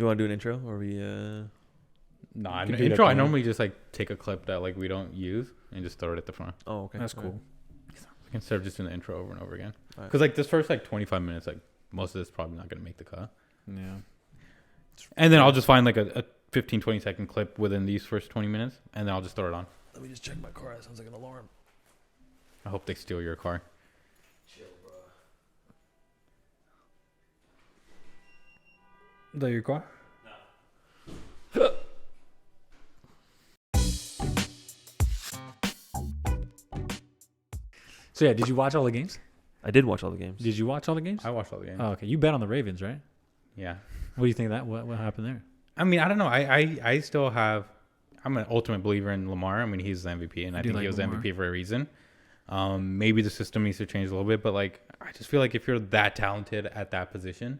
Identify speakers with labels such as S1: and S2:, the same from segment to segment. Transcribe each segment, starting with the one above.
S1: You want to do an intro, or we?
S2: Nah, intro. I normally just like take a clip that like we don't use and just throw it at the front.
S1: Oh, okay.
S3: That's cool.
S2: Instead of just doing the intro over and over again. Because like this first like 25 minutes, like most of this is probably not gonna make the cut.
S3: Yeah.
S2: And then I'll just find like a 15, 20-second clip within these first 20 minutes, and then I'll just throw it on.
S1: Let me just check my car. That sounds like an alarm.
S2: I hope they steal your car.
S1: Chill, bro.
S3: Is that your car?
S1: No.
S3: So yeah, did you watch all the games?
S1: I did watch all the games.
S3: Did you watch all the games?
S2: I watched all the games.
S3: Oh, okay. You bet on the Ravens, right?
S2: Yeah.
S3: What do you think of that? What happened there?
S2: I mean, I don't know. I still have. I'm an ultimate believer in Lamar. I mean, he's the MVP, and I think he was the MVP for a reason. Maybe the system needs to change a little bit, but like, I just feel like if you're that talented at that position,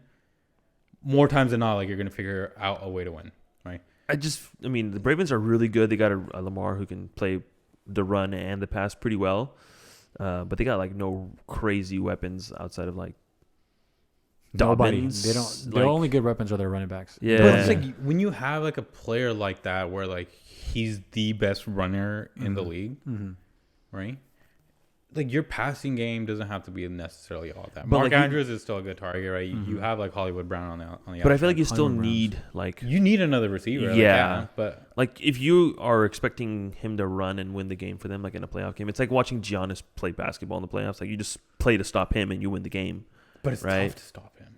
S2: more times than not, like you're gonna figure out a way to win, right?
S1: I mean, the Ravens are really good. They got a Lamar who can play the run and the pass pretty well, but they got like no crazy weapons outside of like Dobbins.
S3: They don't. Their only good weapons are their running backs.
S1: Yeah,
S2: but it's like when you have like a player like that, where like he's the best runner in the league, right? Like your passing game doesn't have to be necessarily all that.
S1: But
S2: Mark
S1: like
S2: Andrews is still a good target, right? You have like Hollywood Brown on the outside.
S1: But I feel like you still need like
S2: you need another receiver.
S1: Yeah.
S2: But
S1: like if you are expecting him to run and win the game for them, like in a playoff game, it's like watching Giannis play basketball in the playoffs. Like you just play to stop him and you win the game.
S2: But it's
S1: right?
S2: tough to stop him.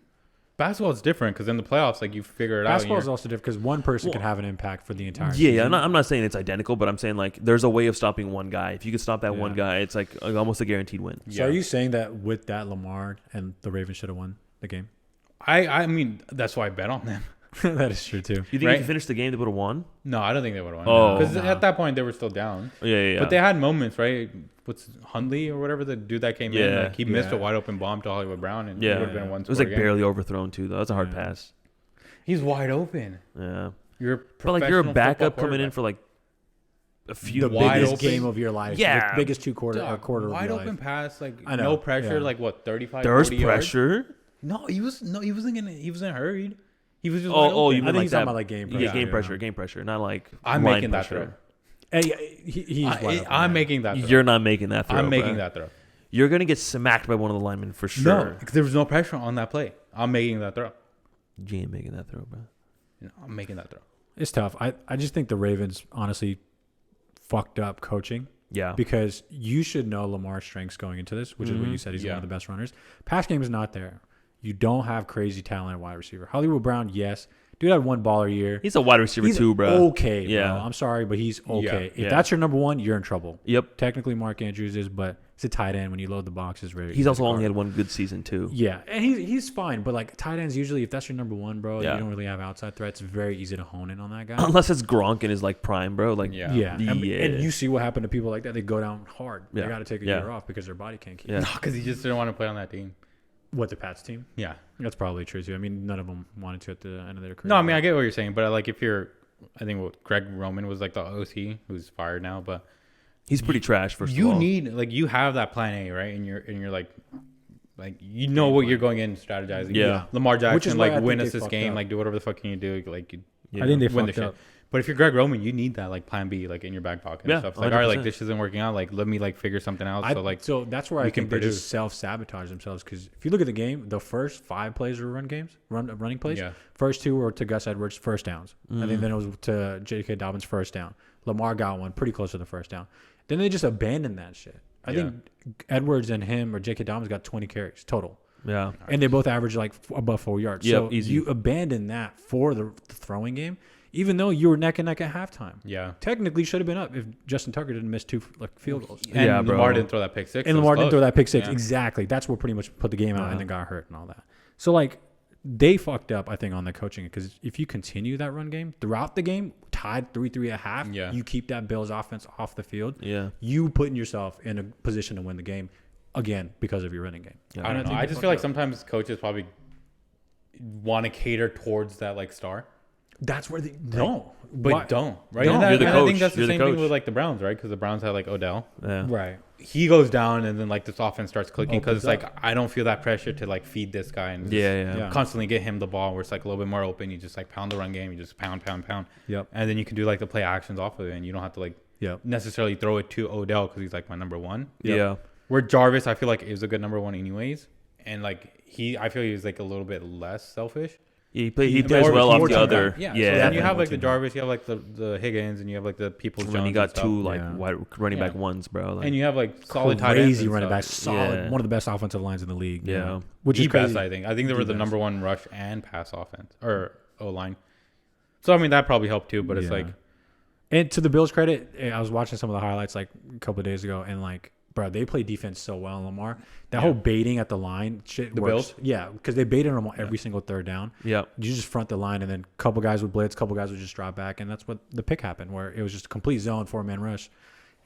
S2: Basketball is different because in the playoffs, like you figure it out.
S3: Basketball is also different because one person can have an impact for the entire
S1: Yeah,
S3: season.
S1: I'm not saying it's identical, but I'm saying like there's a way of stopping one guy. If you could stop that one guy, it's like almost a guaranteed win.
S3: So are you saying that with that Lamar and the Ravens should have won the game?
S2: I mean, that's why I bet on them.
S3: That is true too.
S1: You think if you finished the game, they would have won?
S2: No, I don't think they would have won.
S1: Oh,
S2: because at that point they were still down.
S1: Yeah.
S2: But they had moments, right? What's Hundley or whatever the dude that came in? Like he missed a wide open bomb to Hollywood Brown, and it would have been one.
S1: It was like barely overthrown too, though. That's a hard pass.
S2: He's wide open.
S1: Yeah,
S2: but
S1: like you're a backup coming in for like a few
S3: the biggest game of your life.
S1: Yeah,
S3: the biggest quarter
S2: wide
S3: of your life.
S2: open pass, like no pressure, like what 35.
S1: There's
S2: 40
S1: pressure.
S2: Yards? He wasn't hurried. He was just
S1: you mean
S3: I think
S1: like
S3: he's
S1: that?
S3: talking about like game pressure.
S1: Yeah, game pressure, not like
S2: I'm making that throw.
S3: I'm
S2: making that throw.
S1: You're not making that throw.
S2: I'm making that throw.
S1: You're gonna get smacked by one of the linemen for sure.
S2: No, because there was no pressure on that play. I'm making that throw.
S1: You ain't making that throw, bro.
S2: No, I'm making that throw.
S3: It's tough. I just think the Ravens honestly fucked up coaching.
S1: Yeah.
S3: Because you should know Lamar's strengths going into this, which is what you said. He's one of the best runners. Pass game is not there. You don't have crazy talent at wide receiver. Hollywood Brown, yes. Dude had one baller year.
S1: He's a wide receiver too, bro.
S3: Okay,
S1: yeah.
S3: bro. I'm sorry, but he's okay.
S2: Yeah.
S3: If that's your number one, you're in trouble.
S1: Yep.
S3: Technically, Mark Andrews is, but it's a tight end. When you load the box, is very.
S1: He's also only had one good season too.
S3: Yeah, and he's fine, but like tight ends usually, if that's your number one, bro, you don't really have outside threats. It's very easy to hone in on that guy.
S1: Unless it's Gronk in his like prime, bro. Like
S3: and you see what happened to people like that. They go down hard.
S1: Yeah.
S3: They got to take a year off because their body can't keep.
S2: No, because he just didn't want to play on that team.
S3: What, the Pats team?
S2: Yeah,
S3: that's probably true too. I mean, none of them wanted to at the end of their career.
S2: No, I mean I get what you're saying, but like if you're, I think Greg Roman was like the OC who's fired now, but
S1: he's pretty trash. First of all,
S2: you need like you have that plan A, right? And you're like you know what you're going in strategizing.
S1: Yeah,
S2: Lamar Jackson like win us this game,
S3: up.
S2: like do whatever the fuck can you do, like
S3: I think they
S2: win the
S3: fucked up.
S2: shit. But if you're Greg Roman, you need that like plan B like in your back pocket and stuff. It's like
S1: 100%.
S2: all right, like this isn't working out, like let me like figure something out.
S3: So that's where I think they just self-sabotage themselves, because if you look at the game, the first 5 plays were running plays.
S2: Yeah.
S3: First 2 were to Gus Edwards first downs. I think then it was to J.K. Dobbins first down. Lamar got one pretty close to the first down. Then they just abandoned that shit. I think Edwards and him or J.K. Dobbins got 20 carries total.
S1: Yeah.
S3: And they both averaged like above 4 yards.
S1: Yep,
S3: so
S1: easy.
S3: you abandon that for the throwing game, even though you were neck and neck at halftime.
S2: Yeah.
S3: Technically should have been up if Justin Tucker didn't miss 2 field goals.
S2: And Lamar didn't throw that pick six.
S3: And Lamar didn't throw that pick six. Yeah. Exactly. That's what pretty much put the game out and then got hurt and all that. So like they fucked up, I think, on the coaching, because if you continue that run game throughout the game, tied 3-3 at half, you keep that Bills offense off the field.
S1: Yeah.
S3: You putting yourself in a position to win the game again because of your running game.
S2: Yeah. I don't know. I just feel like sometimes coaches probably want to cater towards that like star.
S3: That's where they don't.
S2: But don't, right?
S1: Don't. You're the coach.
S2: I think that's the
S1: You're
S2: same
S1: the
S2: thing with like the Browns, right? Because the Browns had like Odell.
S1: Yeah.
S3: Right.
S2: he goes down and then like this offense starts clicking because it's like I don't feel that pressure to like feed this guy and constantly get him the ball where it's like a little bit more open. You just like pound the run game. You just pound.
S3: Yep.
S2: And then you can do like the play actions off of it, and you don't have to like necessarily throw it to Odell because he's like my number one.
S1: Yeah.
S2: Where Jarvis, I feel like is a good number one anyways, and like I feel he's like a little bit less selfish.
S1: He plays well off the other.
S2: Yeah. So then you have like the Jarvis, you have like the Higgins, and you have like the Peoples Jones.
S1: And you got two like wide running back ones, bro. Like,
S2: and you have like solid tight ends.
S3: Crazy running backs. Solid. One of the best offensive lines in the league.
S1: Yeah.
S3: Which is crazy.
S2: Best, I think. I think they were the number one rush and pass offense or O-line. So I mean that probably helped too, but it's like.
S3: And to the Bills' credit, I was watching some of the highlights like a couple of days ago, and like, bro, they play defense so well in Lamar. That whole baiting at the line shit works. Bills? Yeah, because they baited him every single third down.
S1: Yeah.
S3: You just front the line, and then a couple guys would blitz, a couple guys would just drop back, and that's what the pick happened, where it was just a complete zone 4-man rush,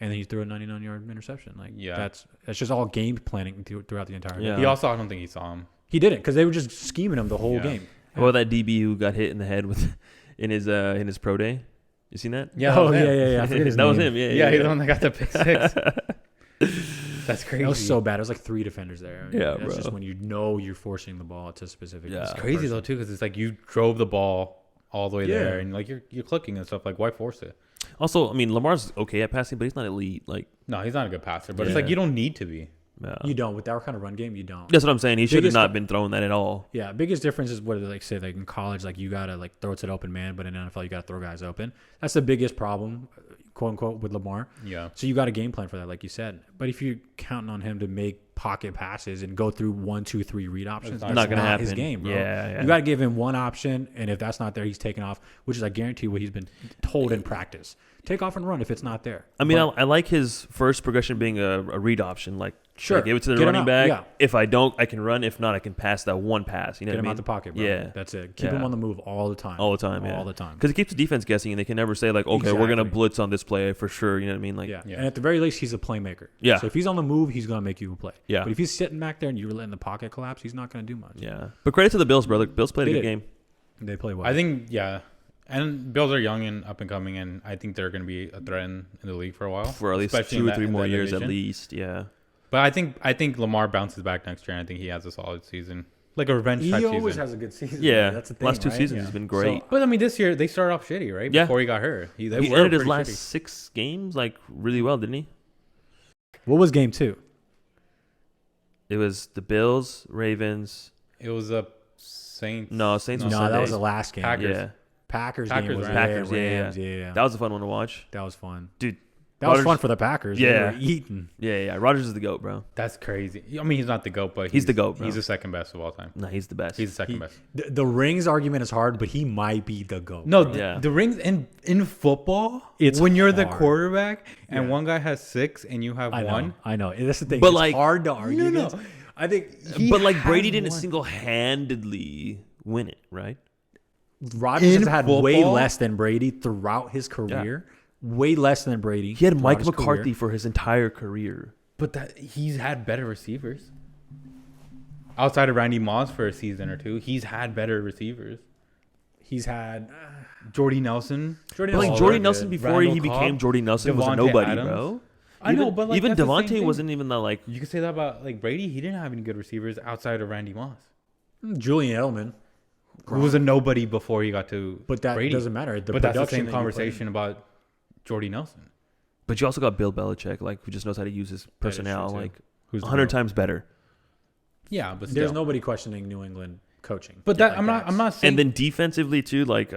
S3: and then he threw a 99-yard interception. Like, that's just all game planning throughout the entire game.
S2: He also, I don't think he saw him.
S3: He didn't, because they were just scheming him the whole game.
S1: Well, that DB who got hit in the head with in his pro day. You seen that?
S3: Yeah. Oh, yeah. I forget his name.
S1: That was him. Yeah.
S2: He's the one that got the pick 6. That's crazy.
S3: That was so bad. It was like 3 defenders there.
S1: Yeah,
S3: that's just when you know you're forcing the ball to a specific.
S2: It's crazy though too, because it's like you drove the ball all the way there, and like you're clicking and stuff. Like, why force it?
S1: Also, I mean, Lamar's okay at passing, but he's not elite. Like,
S2: no, he's not a good passer. But it's like you don't need to be.
S3: You don't with that kind of run game. You don't.
S1: That's what I'm saying. He should have not been throwing that at all.
S3: Yeah, biggest difference is what they like say like in college, like you gotta like throw it to the open man, but in NFL you gotta throw guys open. That's the biggest problem, quote unquote, with Lamar.
S2: Yeah.
S3: So you got a game plan for that, like you said. But if you're counting on him to make pocket passes and go through 1, 2, 3 read options, that's not gonna happen. His game, bro.
S1: Yeah.
S3: You gotta give him one option, and if that's not there, he's taking off, which is I guarantee what he's been told in practice. Take off and run if it's not there.
S1: I mean, I like his first progression being a read option. Like,
S3: sure,
S1: give it to the running back. Yeah. If I don't, I can run. If not, I can pass that one pass. You know,
S3: get
S1: him
S3: out the pocket, bro.
S1: Yeah,
S3: that's it. Keep him on the move all the time.
S1: All the time. Because it keeps the defense guessing, and they can never say like, okay, we're gonna blitz on this play for sure. You know what I mean? Like,
S3: And at the very least, he's a playmaker.
S1: Yeah.
S3: So if he's on the move, he's gonna make you a play.
S1: Yeah.
S3: But if he's sitting back there and you're letting the pocket collapse, he's not gonna do much.
S1: Yeah. But credit to the Bills, brother. Bills played a good game.
S3: They play well.
S2: I think And Bills are young and up and coming, and I think they're going to be a threat in the league for a while,
S1: for at least 2 or 3 more years at least. Yeah,
S2: but I think Lamar bounces back next year, and I think he has a solid season, like a revenge type season.
S3: He always has a good season.
S1: Yeah,
S3: that's the thing.
S1: Last 2 seasons he's been great.
S2: So, but I mean, this year they started off shitty, right?
S1: Yeah.
S2: Before he got hurt,
S1: he ended his last 6 games like really well, didn't he?
S3: What was game 2?
S1: It was the Bills, Ravens.
S2: It was a Saints.
S1: No, Saints.
S3: No, that was the last game.
S2: Packers.
S1: Yeah.
S3: Packers game was
S1: Packers,
S3: Rams,
S1: yeah. That was a fun one to watch.
S3: That was fun.
S1: Dude.
S3: That was fun for the Packers.
S1: Yeah.
S3: They were eating.
S1: Yeah. Rodgers is the GOAT, bro.
S2: That's crazy. I mean, he's not the GOAT, but
S1: he's the GOAT, bro.
S2: He's the second best of all time.
S1: No, he's the best.
S2: He's the second best.
S3: The rings argument is hard, but he might be the GOAT.
S2: No, the rings in football,
S3: it's
S2: when you're
S3: hard.
S2: the quarterback and one guy has 6 and you have 1.
S3: I know. That's the thing.
S1: But
S3: it's
S1: like,
S3: hard to argue.
S2: No.
S3: I think
S1: but like Brady didn't single-handedly win it, right?
S3: Rodgers has had way less than Brady throughout his career. Way less than Brady.
S1: He had Mike McCarthy for his entire career.
S2: But he's had better receivers. Outside of Randy Moss for a season or 2, he's had better receivers.
S3: He's had
S2: Jordy Nelson.
S1: Jordy Nelson before he became Jordy Nelson was a nobody, bro.
S2: I know, but like,
S1: even Devontae wasn't even that like.
S2: You could say that about like Brady. He didn't have any good receivers outside of Randy Moss.
S3: Julian Edelman,
S2: who was a nobody before he got to
S3: but that
S2: Brady.
S3: Doesn't matter.
S2: But that's the same conversation about Jordy Nelson.
S1: But you also got Bill Belichick, like who just knows how to use his personnel, like
S3: who's
S1: 100 times better.
S2: Yeah, but
S3: there's nobody questioning New England coaching.
S2: But that I'm not saying.
S1: And then defensively too, like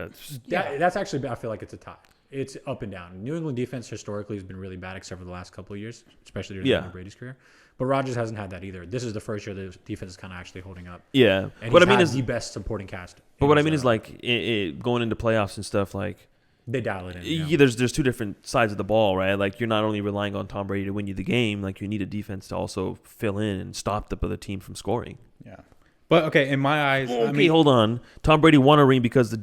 S3: that's actually I feel like it's a tie. It's up and down. New England defense historically has been really bad, except for the last couple of years, especially during Brady's career. But Rodgers hasn't had that either. This is the first year the defense is kind of actually holding up.
S1: Yeah,
S3: and what I mean is the best supporting cast.
S1: But what I mean is like going into playoffs and stuff, like
S3: they dial it in.
S1: Yeah. There's 2 different sides of the ball, right? Like you're not only relying on Tom Brady to win you the game, like you need a defense to also fill in and stop the other team from scoring.
S2: Yeah, but okay, in my eyes,
S1: hold on. Tom Brady won a ring because the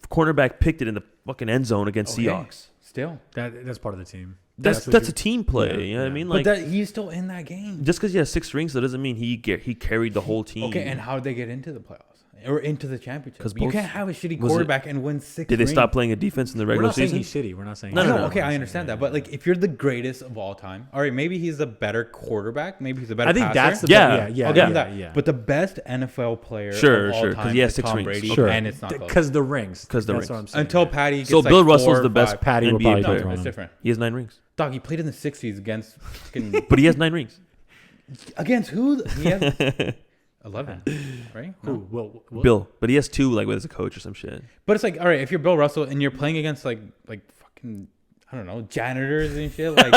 S1: cornerback picked it in the fucking end zone against Seahawks.
S2: Still,
S3: that's part of the team.
S1: That's a team play. You know what I mean? Like,
S2: but he's still in that game.
S1: Just because he has 6 rings, that doesn't mean he carried the whole team.
S2: Okay, and how did they get into the playoffs? or into the championship.
S1: 'Cause
S2: You
S1: both-
S2: can't have a shitty
S1: was it-
S2: quarterback and win 6
S1: Did they
S2: rings.
S1: stop playing a defense in the
S3: We're
S1: regular
S3: not saying
S1: season?
S3: he's shitty. We're not saying.
S1: No,
S3: he's
S1: no,
S3: shitty.
S1: no.
S2: Okay, I
S3: We're
S2: understand
S3: saying-
S2: that, but like if you're the greatest of all time, all right, maybe he's a better quarterback, maybe he's a better.
S3: I think
S2: passer.
S3: that's the
S1: Yeah.
S3: yeah,
S2: I'll give him
S3: yeah,
S2: that.
S3: yeah.
S2: But the best NFL player
S1: Sure,
S2: of all
S1: sure,
S2: time
S1: 'cause he has
S2: is
S1: 6
S2: Tom
S1: rings.
S2: Brady,
S3: Sure.
S2: and it's not close.
S3: Because the rings.
S1: 'Cause the
S3: That's
S1: rings.
S3: what I'm saying.
S2: Until Patty gets
S1: So
S2: like
S1: Bill
S2: 4
S1: Russell's
S2: or
S1: the best
S2: 5.
S3: Patty will
S1: NBA
S3: probably
S1: player.
S3: put
S2: It's
S3: on.
S2: different.
S1: He has 9 rings,
S2: Dog, he played in the 60s against fucking,
S1: but he has 9 rings.
S2: against who? He has 11, right? No.
S3: Who? Will?
S1: Bill, but he has 2 like as a coach or some shit.
S2: But it's like, all right, if you're Bill Russell and you're playing against like fucking, I don't know, janitors and shit, like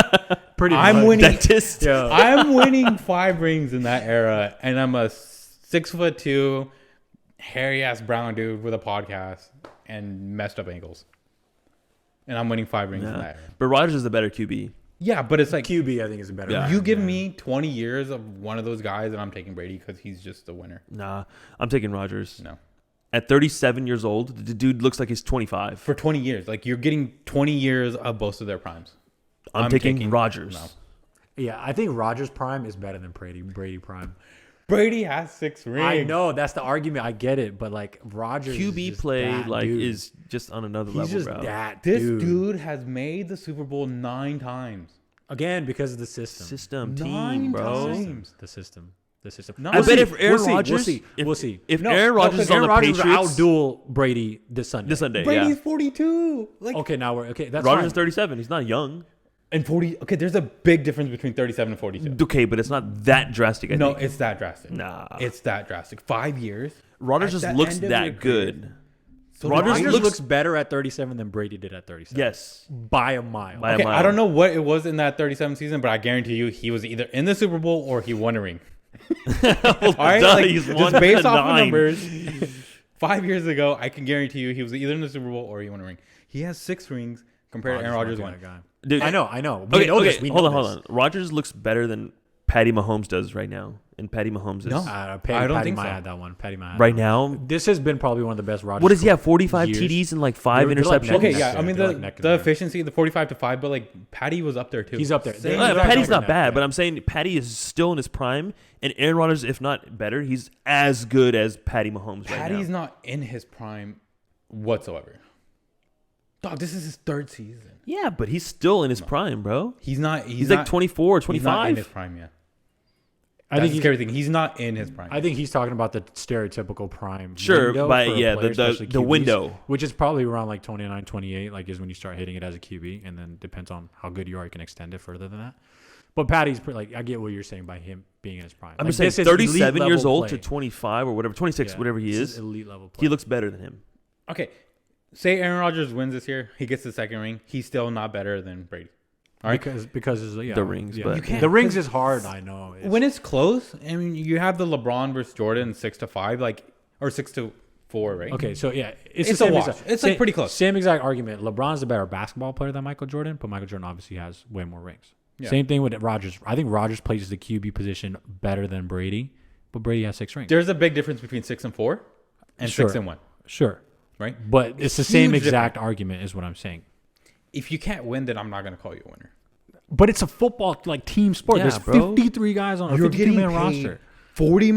S3: Pretty
S2: I'm
S3: much.
S2: winning.
S1: Dentist.
S3: Yeah.
S2: I'm winning 5 rings in that era, and I'm a 6'2", hairy ass brown dude with a podcast and messed up ankles, and I'm winning 5 rings in that era.
S1: But Rodgers is the better QB.
S2: Yeah, but it's like
S3: QB, I think, is a better.
S1: Yeah.
S3: one.
S2: you give me 20 years of one of those guys, and I'm taking Brady because he's just the winner.
S1: Nah, I'm taking Rodgers.
S2: No,
S1: At 37 years old, the dude looks like he's 25.
S2: for 20 years, like you're getting 20 years of both of their primes.
S1: I'm taking Rodgers.
S2: No.
S3: Yeah, I think Rodgers' prime is better than Brady prime.
S2: Brady has 6 rings.
S3: I know that's the argument. I get it, but like Rodgers
S1: QB
S3: is just
S1: play
S3: that
S1: like
S3: dude.
S1: is just on another
S3: He's
S1: level,
S3: just
S1: bro.
S3: that
S2: This
S3: dude.
S2: dude has made the Super Bowl 9 times.
S3: Again because of the system.
S1: System
S2: 9
S1: team, bro.
S2: times.
S3: The system.
S2: No,
S1: I bet if Aaron Rodgers,
S3: we'll see.
S1: if,
S3: We'll see.
S1: if
S2: No,
S1: Aaron
S2: no,
S1: Rodgers is on
S3: Aaron
S1: the
S3: Rodgers will
S1: Patriots
S3: outduel Brady this Sunday.
S1: this Sunday,
S2: Brady's
S1: yeah.
S2: 42. Like
S3: Okay, now we're okay. That's
S1: Rodgers
S3: fine.
S1: is 37. He's not young.
S2: and 40. Okay, there's a big difference between 37 and 42.
S1: Okay, but it's not that drastic. I
S2: No,
S1: think.
S2: it's that drastic.
S1: Nah.
S2: It's that drastic. 5 years.
S1: Rodgers
S2: At
S1: just
S2: the
S1: looks
S2: end of your
S1: that
S2: career.
S1: good.
S2: So
S1: Rodgers
S2: Brady-
S3: Rodgers
S1: looks-
S3: looks better at 37 than Brady did at 37.
S1: Yes.
S3: By a mile.
S1: By a
S2: Okay,
S1: mile.
S2: I don't know what it was in that 37 season, but I guarantee you he was either in the Super Bowl or he won a ring. All right,
S1: Duh,
S2: like,
S1: he's
S2: just
S1: won
S2: based off of
S1: 9.
S2: numbers. 5 years ago, I can guarantee you he was either in the Super Bowl or he won a ring. He has 6 rings compared to Aaron Rodgers
S3: might be
S2: one.
S3: that guy.
S1: Dude,
S3: I know. We
S1: Okay,
S3: know
S1: okay,
S3: this. We
S1: hold
S3: know
S1: on, hold
S3: this.
S1: on. Rodgers looks better than Patty Mahomes does right now, and Patty Mahomes is
S2: No.
S3: Patty
S2: think
S3: might
S2: so.
S3: have that one. Patty might have
S1: right
S3: that one.
S1: now.
S3: This has been probably one of the best Rodgers.
S1: What does he have? 45
S3: years.
S1: TDs and like 5
S3: They're like
S1: interceptions.
S3: neck
S2: Okay,
S3: and
S2: yeah.
S3: neck
S2: I mean
S3: They're like neck and
S2: the
S3: neck.
S2: efficiency, the 45-5, but like Patty was up there too.
S3: He's up there.
S2: Same
S3: Yeah,
S2: exact
S1: Patty's
S3: number
S1: not
S3: now,
S1: bad,
S3: yeah.
S1: but I'm saying Patty is still in his prime, and Aaron Rodgers, if not better, he's as good as Patty Mahomes
S2: Patty's
S1: right now.
S2: not in his prime whatsoever. Dog, this is his 3rd season.
S1: Yeah, but he's still in his prime, bro.
S2: He's not.
S1: He's like 24,
S2: He's not in his
S1: 25.
S2: prime yet.
S3: I
S2: That's
S3: think
S2: the
S3: he's,
S2: scary thing. He's not in his prime.
S3: I think he's talking about the stereotypical prime.
S1: Sure,
S3: window
S1: but
S3: for a
S1: yeah,
S3: player,
S1: the
S3: especially QBs,
S1: window.
S3: which is probably around like 29, 28, like is when you start hitting it as a QB, and then depends on how good you are, you can extend it further than that. But Patty's like, I get what you're saying by him being in his prime.
S1: I'm
S3: Like,
S1: just saying,
S3: this is
S1: 37
S3: elite
S1: years
S3: level
S1: old
S3: play.
S1: to 25 or whatever, 26,
S3: Yeah,
S1: whatever he
S3: this
S1: is,
S3: elite level play.
S1: he looks better than him.
S2: Okay, say Aaron Rodgers wins this year, he gets the 2nd ring. He's still not better than Brady. All right,
S3: because it's, yeah,
S1: The rings,
S3: yeah.
S1: but-
S2: You can't-
S3: the rings is hard. I know.
S2: when it's close, I mean, you have the LeBron versus Jordan 6-5, like or 6-4, right?
S3: Okay, so yeah, it's
S2: It's
S3: the
S2: a
S3: same
S2: wash.
S3: exact-
S2: It's, like, pretty close.
S3: Same exact argument. LeBron's the better basketball player than Michael Jordan, but Michael Jordan obviously has way more rings.
S2: Yeah.
S3: Same thing with Rodgers. I think Rodgers plays the QB position better than Brady, but Brady has 6 rings.
S2: There's a big difference between 6 and 4 and
S3: Sure.
S2: 6 and 1,
S3: Sure,
S2: right?
S3: but it's the same
S2: Huge
S3: exact argument, is what I'm saying.
S2: If you can't win, then I'm not going to call you a winner.
S3: But it's a football like team sport.
S1: Yeah,
S3: There's
S1: bro.
S3: 53 guys on a
S2: You're
S3: 52
S2: getting
S3: man
S2: paid
S3: roster.
S2: $40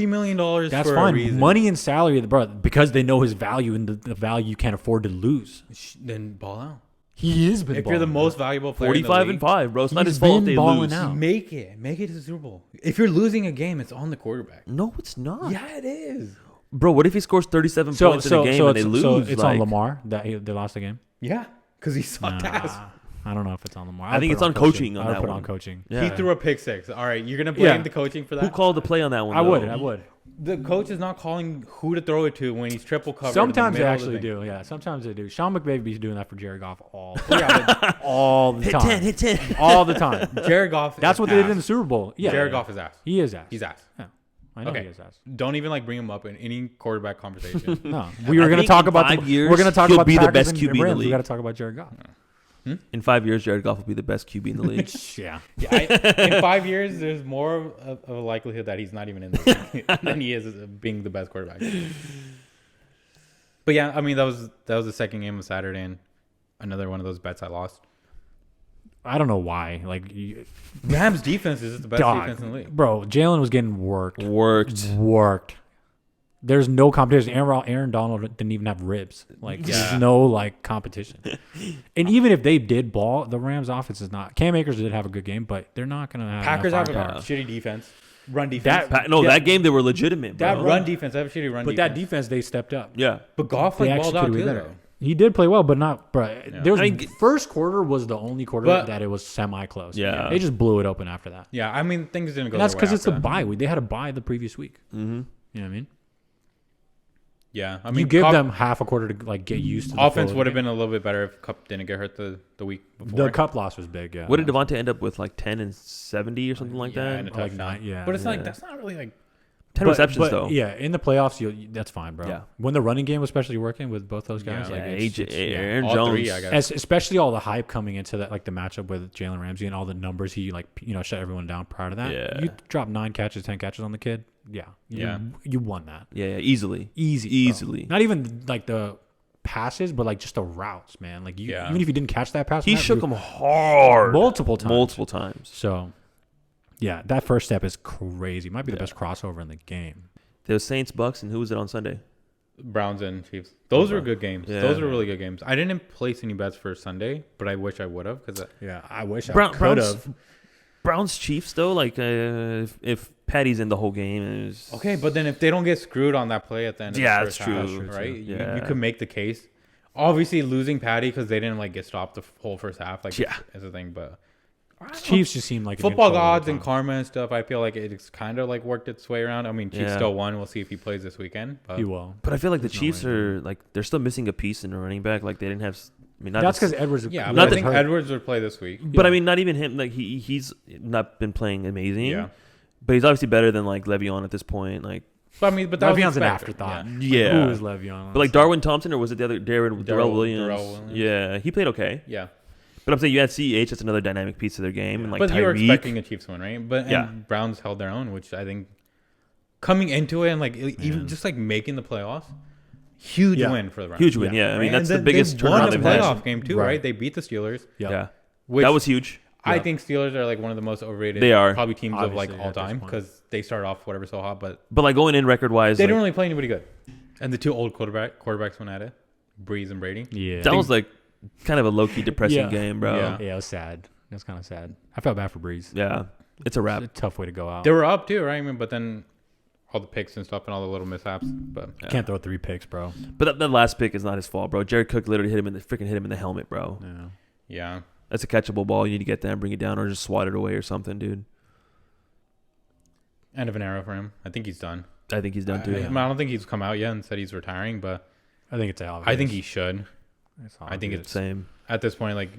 S2: million
S3: That's
S2: for a
S3: fine.
S2: reason.
S3: Money and salary, bro, because they know his value and the value you can't afford to lose.
S2: Then ball out.
S3: He is been.
S2: If you're the
S3: balling,
S2: most valuable player,
S1: 45
S2: in
S1: and
S2: the
S1: 5, bro. It's not
S3: He's
S1: his fault
S3: been
S1: they
S3: balling
S1: lose.
S3: out.
S2: league, make it to the Super Bowl. If you're losing a game, it's on the quarterback.
S1: No, it's not.
S2: Yeah, it is.
S1: Bro, what if he scores 37
S3: So
S1: points in a game and they lose?
S3: So it's
S1: like,
S3: on Lamar that they lost the game.
S2: Yeah, because he sucked ass.
S3: I don't know if it's on Lamar.
S1: I think it's on coaching on
S3: I would
S1: that
S3: put
S1: one.
S3: on coaching.
S1: Yeah.
S2: He threw a pick 6. All right, you're gonna blame
S3: Yeah.
S2: the coaching for that.
S1: Who called the play on that one?
S3: I
S1: though?
S3: would.
S2: The coach is not calling who to throw it to when he's triple covered.
S3: Sometimes
S2: in
S3: they
S2: the middle of the
S3: actually
S2: thing.
S3: do. Yeah, sometimes they do. Sean McVay's doing that for Jared Goff all
S2: Yeah,
S3: the
S1: Hit
S3: time.
S1: 10, hit 10.
S3: All the time.
S2: but Jared Goff.
S3: That's
S2: is
S3: what they did
S2: ass.
S3: in the Super Bowl. Yeah,
S2: Jared Goff is ass.
S3: He is ass.
S2: He's ass.
S3: Yeah, I know
S2: Okay.
S3: he is ass.
S2: Don't even like bring him up in any quarterback conversation.
S3: No, we were
S1: I
S3: going to
S1: think
S3: talk
S1: in
S3: about
S1: 5 years,
S3: we're going to talk
S1: he'll
S3: about
S1: be the
S3: Packers
S1: best
S3: and
S1: QB in the
S3: Rams. We
S1: league.
S3: got to talk about Jared Goff.
S1: In 5 years, Jared Goff will be the best QB in the league.
S3: Yeah.
S2: In 5 years, there's more of a likelihood that he's not even in the league than he is being the best quarterback. But yeah, I mean that was the second game of Saturday, and another one of those bets I lost.
S3: I don't know why. Like,
S2: Rams defense is just the best defense in the league.
S3: bro, Jalen was getting worked.
S1: Worked.
S3: There's no competition. Aaron Donald didn't even have ribs. Like, there's no, like, competition. And even if they did ball, the Rams offense is not. Cam Akers did have a good game, but they're not going to have
S2: Packers have a
S3: firepower.
S2: shitty defense. Run defense.
S1: That game they were legitimate, bro.
S2: That run defense. I have a shitty run defense.
S3: But that defense, they stepped up.
S1: Yeah.
S2: But Goff, like, balled out, too, though.
S3: He did play well, but not, bro. Yeah. First quarter was the only quarter that it was semi-close.
S1: Yeah.
S3: They just blew it open after that.
S2: Yeah, I mean, things didn't go
S3: and that's because it's a bye week. They had a bye the previous week.
S1: Mm-hmm.
S3: You know what I mean?
S2: Yeah, I mean,
S3: you give them half a quarter to like get used to. The
S2: offense would have been a little bit better if Cup didn't get hurt the week before.
S3: The Cup loss was big. Yeah.
S1: What did Devontae end up with? Like 10 and 70 or something like that.
S2: And like
S3: 9. Yeah.
S2: But it's like that's not really like
S1: 10 receptions though.
S3: Yeah, in the playoffs, that's fine, bro.
S1: Yeah.
S3: When the running game was especially working with both those guys,
S1: Aaron
S2: all
S1: Jones,
S2: three, I guess.
S3: Especially all the hype coming into that, like the matchup with Jalen Ramsey and all the numbers he shut everyone down prior to that.
S1: Yeah.
S3: You dropped 9 catches, 10 catches on the kid. Yeah. You won that.
S1: Yeah, easily.
S3: Easily. Not even like the passes, but like just the routes, man. Like even if you didn't catch that pass,
S1: he shook them hard
S3: multiple times.
S1: So,
S3: yeah, that first step is crazy. Might be the best crossover in the game.
S1: There was Saints, Bucks, and who was it on Sunday?
S2: Browns and Chiefs. Those were good games.
S1: Yeah.
S2: Those were really good games. I didn't place any bets for Sunday, but I wish I would have
S3: I wish I could have.
S1: Browns Chiefs though, like if Patty's in the whole game,
S2: okay. But then if they don't get screwed on that play at the end, of the first
S1: that's true,
S2: half, right?
S1: Yeah.
S2: You could make the case. Obviously, losing Patty because they didn't like get stopped the whole first half, like is a thing. But
S3: Chiefs just seem like
S2: football gods and karma and stuff. I feel like it's kind of like worked its way around. I mean, Chiefs still won. We'll see if he plays this weekend. But
S3: he will.
S1: But I feel like the Chiefs are like they're still missing a piece in the running back. Like they didn't have. I mean,
S3: that's because Edwards.
S2: Yeah, but I think Edwards would play this week.
S1: But I mean, not even him. Like he's not been playing amazing.
S2: Yeah.
S1: But he's obviously better than like Le'Veon at this point. Like.
S2: But I mean, but that
S3: Le'Veon's an afterthought.
S1: Yeah.
S3: Who is Le'Veon?
S1: But like Darwin Thompson, or was it the other Darrell Williams? Yeah, he played okay.
S2: Yeah.
S1: But I'm saying you had CEH. That's another dynamic piece of their game. And like
S2: but
S1: Tyreek.
S2: you were expecting a Chiefs win, right? But Browns held their own, which I think coming into it and like even just like making the playoffs, huge win for the Browns.
S1: Huge win, yeah. I mean, that's the biggest turnaround they've
S2: had. They won
S1: had.
S2: the playoff game too, right? They beat the Steelers.
S1: Yeah.
S2: Which
S1: that was huge.
S2: I think Steelers are like one of the most overrated probably teams of like all time because they started off whatever so hot, but
S1: like going in record wise,
S2: they didn't really play anybody good. And the two old quarterbacks went at it, Breeze and Brady.
S3: Yeah,
S1: that was like kind of a low key depressing game, bro.
S3: Yeah, it was sad. It was kind of sad. I felt bad for Breeze.
S1: Yeah, it's a wrap.
S3: It's a tough way to go out.
S2: They were up too, right? I mean, but then all the picks and stuff and all the little mishaps. But
S3: can't throw 3 picks, bro.
S1: But that last pick is not his fault, bro. Jared Cook literally hit him in the helmet, bro.
S2: Yeah.
S1: That's a catchable ball. You need to get that and bring it down or just swat it away or something, dude.
S2: End of an era for him. I think he's done.
S1: I think he's done too.
S2: I don't think he's come out yet and said he's retiring, but
S3: I think it's obvious.
S2: I think he should. I think it's
S1: same.
S2: At this point, like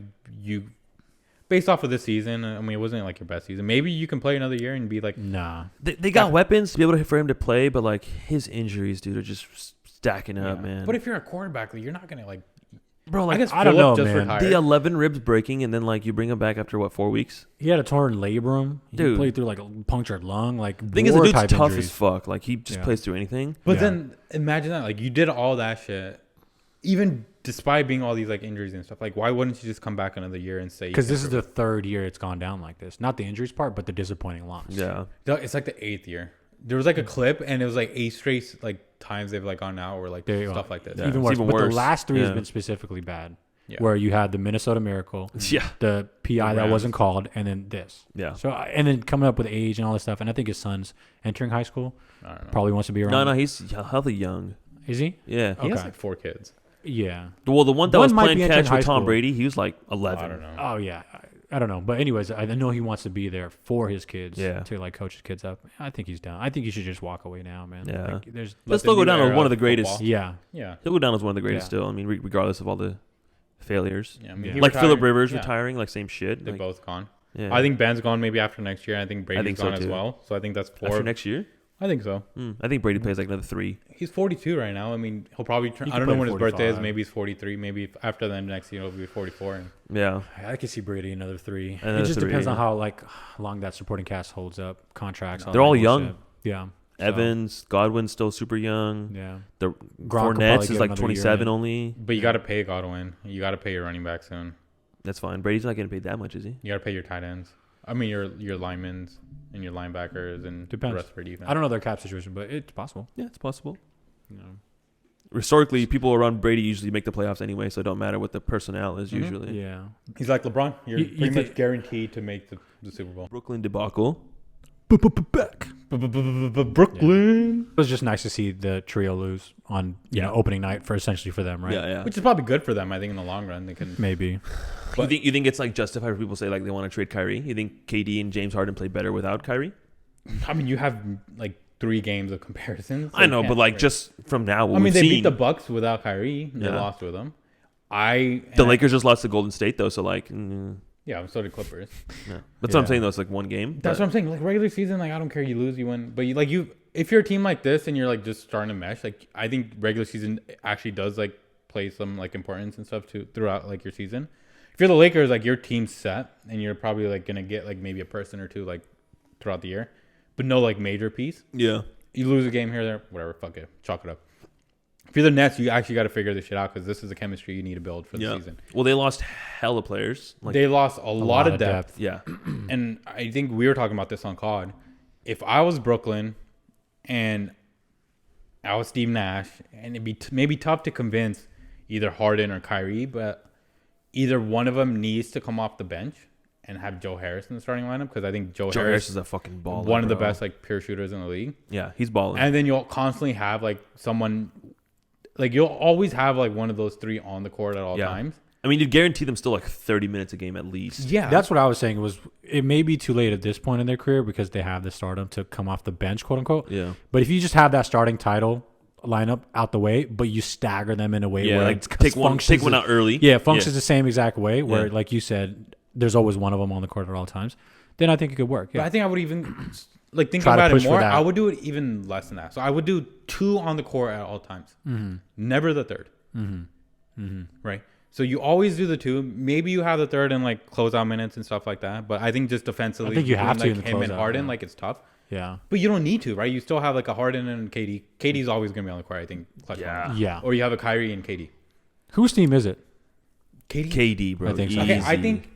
S2: based off of this season, I mean, it wasn't like your best season. Maybe you can play another year and be like,
S3: nah.
S1: They got weapons to be able for him to play, but like his injuries, dude, are just stacking up, man.
S2: But if you're a quarterback, you're not gonna like.
S1: Bro, like,
S2: I guess
S3: I don't know,
S2: just
S3: man.
S2: retired.
S1: The 11 ribs breaking, and then like you bring him back after 4 weeks?
S3: He had a torn labrum.
S1: Dude.
S3: He played through like a punctured lung. Like
S1: the thing is, the dude's tough
S3: injuries.
S1: as fuck. Like he just plays through anything.
S2: But then imagine that, like you did all that shit, even despite being all these like injuries and stuff. Like why wouldn't you just come back another year and say?
S3: Because this is the 3rd year it's gone down like this. Not the injuries part, but the disappointing loss.
S1: Yeah,
S2: it's like the 8th year. There was like a clip, and it was like 8 straight like times they've like gone out or like stuff like this.
S1: Yeah.
S3: Even worse.
S1: Even
S3: but
S1: worse.
S3: the last 3 has been specifically bad.
S2: Yeah.
S3: Where you had the Minnesota Miracle, the PI that wasn't called, and then this.
S1: Yeah.
S3: So and then coming up with age and all this stuff, and I think his son's entering high school.
S2: I don't know.
S3: Probably wants to be around.
S1: No, he's healthy young.
S3: Is he?
S1: Yeah.
S2: He has like 4 kids.
S3: Yeah.
S1: Well, the one that
S3: One
S1: was
S3: might
S1: playing
S3: be entering
S1: catch
S3: high
S1: with Tom
S3: school.
S1: Brady, he was like 11.
S2: I don't know.
S3: Oh yeah. I don't know, but anyways, I know he wants to be there for his kids.
S1: Yeah.
S3: To like coach his kids up. I think he's down. I think he should just walk away now, man.
S1: Yeah.
S3: Like, there's.
S1: He'll still go down as one of the greatest.
S2: Football.
S3: Yeah.
S2: Yeah.
S1: He'll go down as one of the greatest
S3: Yeah.
S1: still. I mean, regardless of all the failures.
S2: Yeah. I mean,
S3: Yeah.
S2: he
S1: Like
S2: retired.
S1: Phillip Rivers
S2: Yeah.
S1: retiring, like same shit.
S2: They're
S1: Like,
S2: both gone.
S1: yeah.
S2: I think Ben's gone maybe after next year. I think Brady's
S1: think so,
S2: gone as
S1: too.
S2: well. So I think that's 4.
S1: After next year.
S2: I think so.
S1: I think Brady plays like another 3.
S2: He's 42 right now. I mean, he'll probably turn.
S3: He
S2: I
S3: could
S2: don't know
S3: play
S2: when his birthday is.
S3: 45.
S2: Maybe he's 43. Maybe after the next year, he'll be 44. And
S1: Yeah.
S3: I could see Brady another 3.
S1: Another
S3: it just
S1: 3,
S3: depends on
S1: yeah.
S3: how long that supporting cast holds up. Contracts.
S1: They're all
S3: that
S1: young.
S3: bullshit. Yeah.
S1: Evans, Godwin's still super young.
S3: Yeah.
S1: The
S3: Gronk will probably
S1: Fournette's
S3: get
S1: is like
S3: another
S1: 27
S3: year in.
S1: only.
S2: but you got to pay Godwin. You got to pay your running back soon.
S1: That's fine. Brady's not getting paid that much, is he?
S2: You got to pay your tight ends. I mean, your linemen and your linebackers and
S3: Depends.
S2: the rest of your defense.
S3: I don't know their cap situation, but it's possible.
S1: Yeah, it's possible. Historically, people around Brady usually make the playoffs anyway, so it don't matter what the personnel is usually.
S3: Yeah.
S2: He's like LeBron. You're pretty much guaranteed to make the Super Bowl.
S1: Brooklyn debacle.
S2: Back. Brooklyn.
S3: It was just nice to see the trio lose on opening night for them, right?
S1: Yeah.
S2: Which is probably good for them. I think in the long run they can
S3: maybe.
S1: But you think it's like justified for people to say like they want to trade Kyrie? You think KD and James Harden played better without Kyrie?
S2: I mean, you have like 3 games of comparisons. So
S1: I know, but like just from now,
S2: they beat the Bucks without Kyrie. They lost with him.
S1: The Lakers just lost to Golden State though, so like.
S2: Yeah, so did Clippers.
S1: Yeah. That's what I'm saying though. It's like one game.
S2: That's what I'm saying. Like regular season, like I don't care. You lose, you win. But if you're a team like this and you're like just starting to mesh, like I think regular season actually does like play some like importance and stuff too throughout like your season. If you're the Lakers, like your team's set and you're probably like gonna get like maybe a person or two like throughout the year, but no like major piece.
S1: Yeah.
S2: You lose a game here or there, whatever. Fuck it, chalk it up. If you're the Nets, you actually got to figure this shit out because this is the chemistry you need to build for the season.
S1: Well, they lost hella players.
S2: Like, they lost a lot of depth.
S1: Yeah.
S2: And I think we were talking about this on COD. If I was Brooklyn and I was Steve Nash, and it'd be maybe tough to convince either Harden or Kyrie, but either one of them needs to come off the bench and have Joe Harris in the starting lineup because I think Joe Harris
S1: is a fucking baller.
S2: One of the best like pure shooters in the league.
S1: Yeah, he's balling.
S2: And then you'll constantly have like someone. Like, you'll always have, like, one of those 3 on the court at all times.
S1: I mean, you'd guarantee them still, like, 30 minutes a game at least.
S3: Yeah. That's what I was saying. It may be too late at this point in their career because they have the stardom to come off the bench, quote unquote.
S1: Yeah.
S3: But if you just have that starting title lineup out the way, but you stagger them in a way where
S1: like take one out early.
S3: Yeah, it functions the same exact way where, like you said, there's always one of them on the court at all times. Then I think it could work. Yeah.
S2: But I think I would even... Like, thinking about it more, I would do it even less than that. So I would do 2 on the court at all times. Mm-hmm. Never the third. Mm-hmm. Mm-hmm. Right? So you always do the 2. Maybe you have the third in, like, closeout minutes and stuff like that. But I think just defensively,
S3: I think you have to
S2: like
S3: in the
S2: him and
S3: closeout,
S2: Harden, like, it's tough.
S3: Yeah.
S2: But you don't need to, right? You still have, like, a Harden and KD. KD's always going to be on the court, I think.
S3: Yeah.
S2: Or you have a Kyrie and KD.
S3: Whose team is it?
S1: KD, bro.
S3: I think so.
S2: Okay, I think...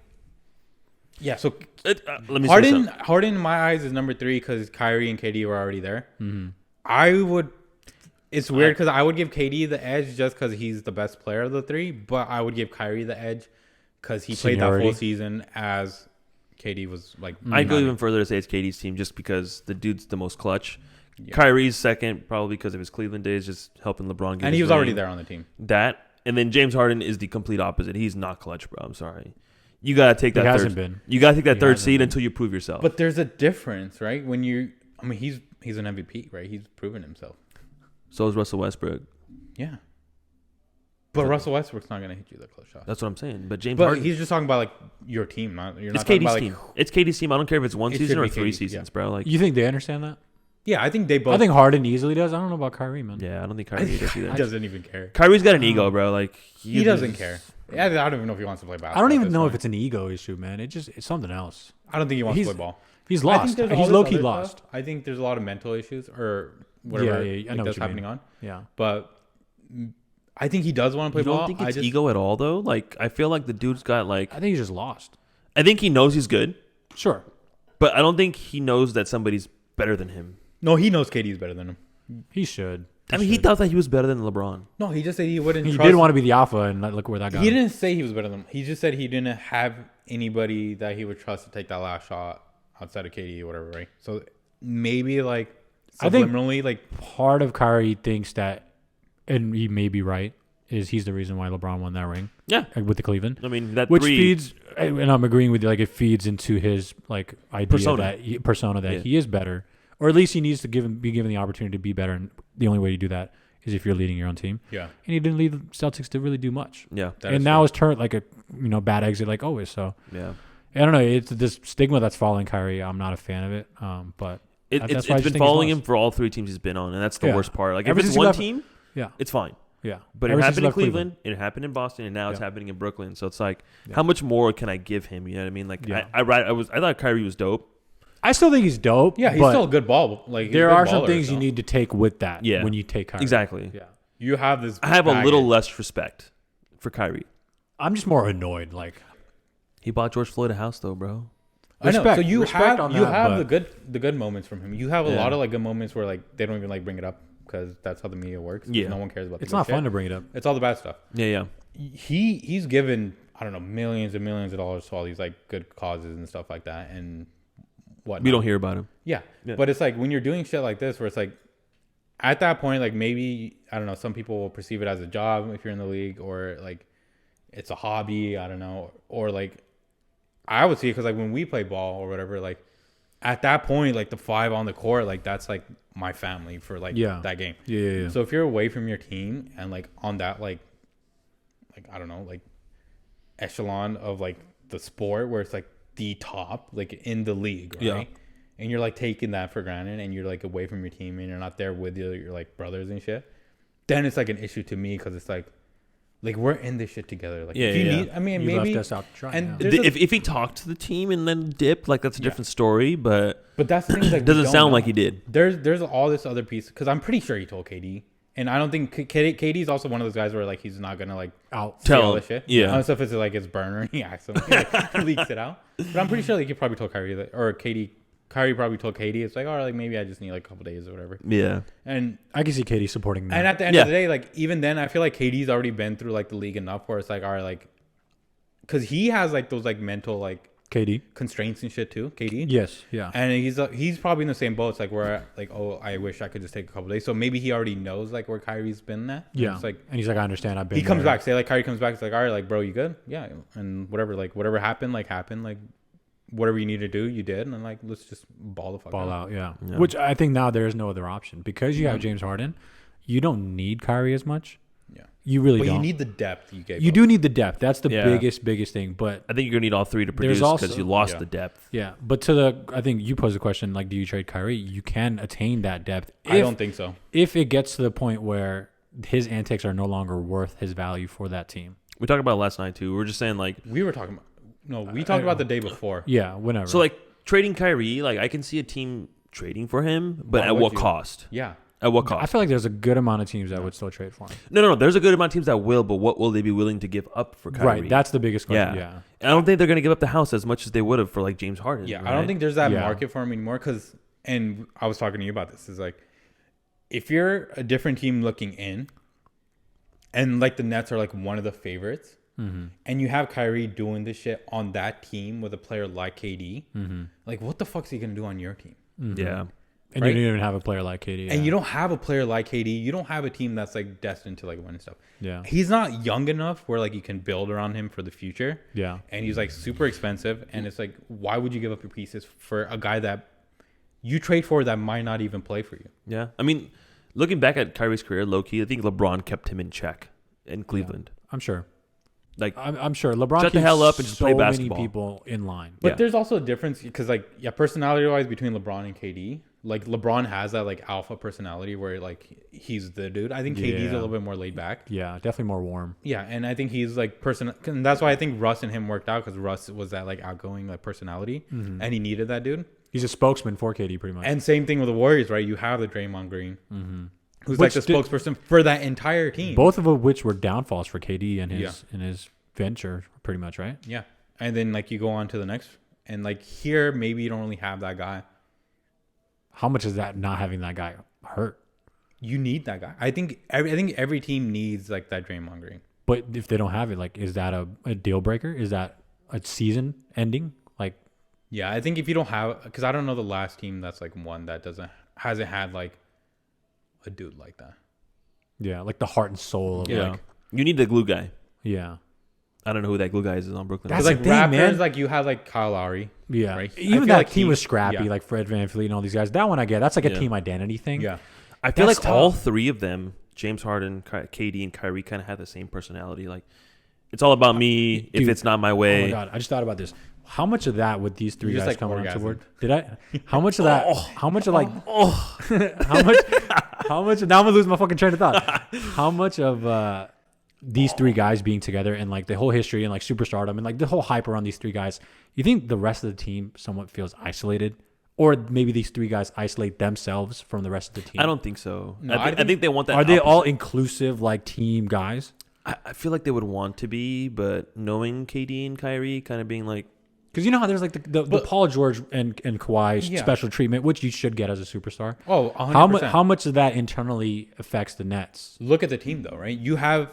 S2: Yeah, so
S1: let me
S2: Harden in my eyes is number 3 because Kyrie and KD were already there. Mm-hmm. It's weird because I would give KD the edge just because he's the best player of the 3, but I would give Kyrie the edge because he played that full season as KD was like.
S1: I'd go even further to say it's KD's team just because the dude's the most clutch. Yeah. Kyrie's second probably because of his Cleveland days, just helping LeBron get
S2: and he was already there on the team.
S1: And then James Harden is the complete opposite. He's not clutch, bro. I'm sorry. You gotta take that. You gotta take that third seed until you prove yourself.
S2: But there's a difference, right? When he's an MVP, right? He's proven himself.
S1: So is Russell Westbrook.
S2: Yeah. But Russell Westbrook's not gonna hit you the close shot.
S1: That's what I'm saying. But Harden,
S2: he's just talking about like your team, not you're
S1: it's
S2: not talking
S1: KD's
S2: about
S1: team. It's KD's team. I don't care if it's one season or 3 seasons, bro. Like,
S3: you think they understand that?
S2: Yeah, I think they both.
S3: I think Harden easily does. I don't know about Kyrie, man.
S1: Yeah, I don't think Kyrie does either.
S2: He doesn't even care.
S1: Kyrie's got an ego, bro. Like
S2: he doesn't care. Yeah, I don't even know if he wants to play basketball.
S3: I don't even know if it's an ego issue, man. It's something else.
S2: I don't think he wants to play ball.
S3: He's lost. He's low-key lost.
S2: I think there's a lot of mental issues or whatever
S3: I know
S2: that's happening on.
S3: Yeah.
S2: But I think he does want to play ball.
S1: You don't think it's ego at all, though? Like, I feel like the dude's got, like...
S3: I think he's just lost.
S1: I think he knows he's good.
S3: Sure.
S1: But I don't think he knows that somebody's better than him.
S2: No, he knows KD's better than him.
S3: He should.
S1: He thought that he was better than LeBron.
S2: No, he just said he wouldn't
S3: He did want to be the alpha, and look where that got him.
S2: He didn't say he was better than him. He just said he didn't have anybody that he would trust to take that last shot outside of KD or whatever, right? So maybe, like, subliminally, like...
S3: Part of Kyrie thinks that, and he may be right, is he's the reason why LeBron won that ring.
S1: Yeah.
S3: With the Cleveland.
S1: I mean, that
S3: which feeds, and I'm agreeing with you, like, it feeds into his, like, idea that he is better. Or at least he needs to be given the opportunity to be better. And the only way to do that is if you're leading your own team.
S2: Yeah.
S3: And he didn't lead the Celtics to really do much.
S1: Yeah.
S3: And now it's turned like a bad exit like always. So
S1: yeah.
S3: I don't know. It's this stigma that's following Kyrie. I'm not a fan of it. But
S1: it's been following him for all 3 teams he's been on, and that's the worst part. Like if it's one team, it's fine.
S3: Yeah.
S1: But it happened in Cleveland, it happened in Boston, and now it's happening in Brooklyn. So it's like, how much more can I give him? You know what I mean? Like I thought Kyrie was dope.
S3: I still think he's dope.
S2: Yeah, he's still a good ball. Like
S3: there are some things you need to take with that when you take Kyrie.
S1: Exactly.
S2: Yeah. You have this.
S1: I have a little less respect for Kyrie.
S3: I'm just more annoyed. Like
S1: he bought George Floyd a house, though, bro.
S2: I know. So you have the good moments from him. You have a lot of like good moments where like they don't even like bring it up because that's how the media works.
S1: Yeah.
S2: No one cares about.
S3: It's not fun to bring it up.
S2: It's all the bad stuff.
S1: Yeah.
S2: He's given, I don't know, millions and millions of dollars to all these like good causes and stuff like that, and what
S1: We don't hear about him.
S2: Yeah, but it's like when you're doing shit like this, where it's like, at that point, like maybe I don't know, some people will perceive it as a job if you're in the league, or like it's a hobby. I don't know, or like I would see it because like when we play ball or whatever, like at that point, like the 5 on the court, like that's like my family for like that game.
S3: Yeah.
S2: So if you're away from your team and like on that like I don't know, like echelon of like the sport where it's like the top, like in the league, right? Yeah. And you're like taking that for granted, and you're like away from your team, and you're not there with your like brothers and shit. Then it's like an issue to me because it's like we're in this shit together. Like if you need, I mean,
S3: you
S2: maybe
S3: left us out to try.
S2: And
S1: if he talked to the team and then dipped, like that's a different story. But
S2: that's the thing. Like,
S1: doesn't sound like he did.
S2: There's all this other piece because I'm pretty sure he told KD. And I don't think KD's also one of those guys where like he's not gonna like tell all this shit. Yeah. Unless if it's like his burner, he accidentally like, leaks it out. But I'm pretty sure like he probably told Kyrie that, or Kyrie probably told KD. It's like, all right, like maybe I just need like a couple days or whatever.
S1: Yeah.
S2: And
S3: I can see KD supporting that.
S2: And at the end of the day, like even then, I feel like KD's already been through like the league enough where it's like, all right, like, because he has like those like mental like
S3: KD
S2: constraints and shit too. KD.
S3: Yes. Yeah.
S2: And he's probably in the same boat. It's like where like, oh, I wish I could just take a couple days. So maybe he already knows like where Kyrie's been at.
S3: Yeah.
S2: It's like,
S3: and he's like, I understand. I've been.
S2: He comes back. Say like Kyrie comes back. It's like, all right, like bro, you good? Yeah. And whatever happened. Like whatever you need to do, you did. And like let's just ball the fuck
S3: out. Yeah. Which I think now there is no other option because you have James Harden. You don't need Kyrie as much.
S2: Yeah.
S3: You really don't.
S2: But you need the depth you gave.
S3: You do need the depth. That's the biggest thing. But
S1: I think you're gonna need all three to produce because you lost the depth.
S3: Yeah. But I think you posed the question like, do you trade Kyrie? You can attain that depth.
S2: I don't think so.
S3: If it gets to the point where his antics are no longer worth his value for that team.
S1: We talked about it last night too. We were just saying like
S2: we talked about the day before.
S3: Yeah. Whenever.
S1: So like trading Kyrie, like I can see a team trading for him, but at what cost?
S2: Yeah.
S1: At what cost?
S3: I feel like there's a good amount of teams that would still trade for him.
S1: No. There's a good amount of teams that will, but what will they be willing to give up for Kyrie?
S3: Right, that's the biggest question. Yeah.
S1: And I don't think they're going to give up the house as much as they would have for like James Harden.
S2: Yeah, right? I don't think there's that market for him anymore. And I was talking to you about this. Is like, if you're a different team looking in, and like the Nets are like one of the favorites, and you have Kyrie doing this shit on that team with a player like KD, like what the fuck's he gonna do on your team?
S1: Yeah.
S3: And right? You don't even have a player like KD.
S2: And you don't have a player like KD. You don't have a team that's like destined to like win and stuff.
S3: Yeah.
S2: He's not young enough where like you can build around him for the future.
S3: Yeah.
S2: And he's like super expensive. And it's like, why would you give up your pieces for a guy that you trade for that might not even play for you?
S1: Yeah. I mean, looking back at Kyrie's career, low-key, I think LeBron kept him in check in Cleveland.
S3: Yeah, I'm sure.
S1: Like
S3: I'm sure LeBron
S1: shut the hell up and just play basketball.
S3: Many people in line.
S2: But there's also a difference because like personality-wise between LeBron and KD. Like LeBron has that like alpha personality where like he's the dude. I think KD's a little bit more laid back.
S3: Yeah, definitely more warm.
S2: Yeah, and I think he's like and that's why I think Russ and him worked out because Russ was that like outgoing like personality, and he needed that dude.
S3: He's a spokesman for KD pretty much.
S2: And same thing with the Warriors, right? You have the Draymond Green, who's like the spokesperson for that entire team.
S3: Both of which were downfalls for KD and his venture, pretty much, right?
S2: Yeah, and then like you go on to the next, and like here maybe you don't really have that guy.
S3: How much is that not having that guy hurt?
S2: You need that guy. I think every team needs like that Draymond Green.
S3: But if they don't have it, like, is that a deal breaker? Is that a season ending? Like,
S2: yeah, I think if you don't have, because I don't know the last team that's like one that hasn't had like a dude like that.
S3: Yeah, like the heart and soul of like.
S1: You need the glue guy.
S3: Yeah.
S1: I don't know who that glue guy is on Brooklyn.
S2: That's like Raptors, man. Like you have like Kyle Lowry.
S3: Yeah.
S2: Right?
S3: Even that like team was scrappy, like Fred VanVleet and all these guys. That one I get. That's like a team identity thing.
S2: Yeah.
S1: I feel like all three of them, James Harden, KD, and Kyrie, kind of have the same personality. Like, it's all about me. Dude, if it's not my way.
S3: Oh my God. I just thought about this. How much of that would these three guys like coming on board? Did I? How much of that? How much of like? How much? Now I'm gonna lose my fucking train of thought. How much of these three guys being together and like the whole history and like superstardom and like the whole hype around these three guys? You think the rest of the team somewhat feels isolated, or maybe these three guys isolate themselves from the rest of the team?
S1: I don't think so.
S2: No,
S1: I think they want that.
S3: Are they all inclusive like team guys?
S1: I feel like they would want to be, but knowing KD and Kyrie, kind of being like,
S3: Because you know how there's like the Paul George and Kawhi special treatment, which you should get as a superstar.
S2: Oh, 100%.
S3: How much of that internally affects the Nets?
S2: Look at the team though, right? You have,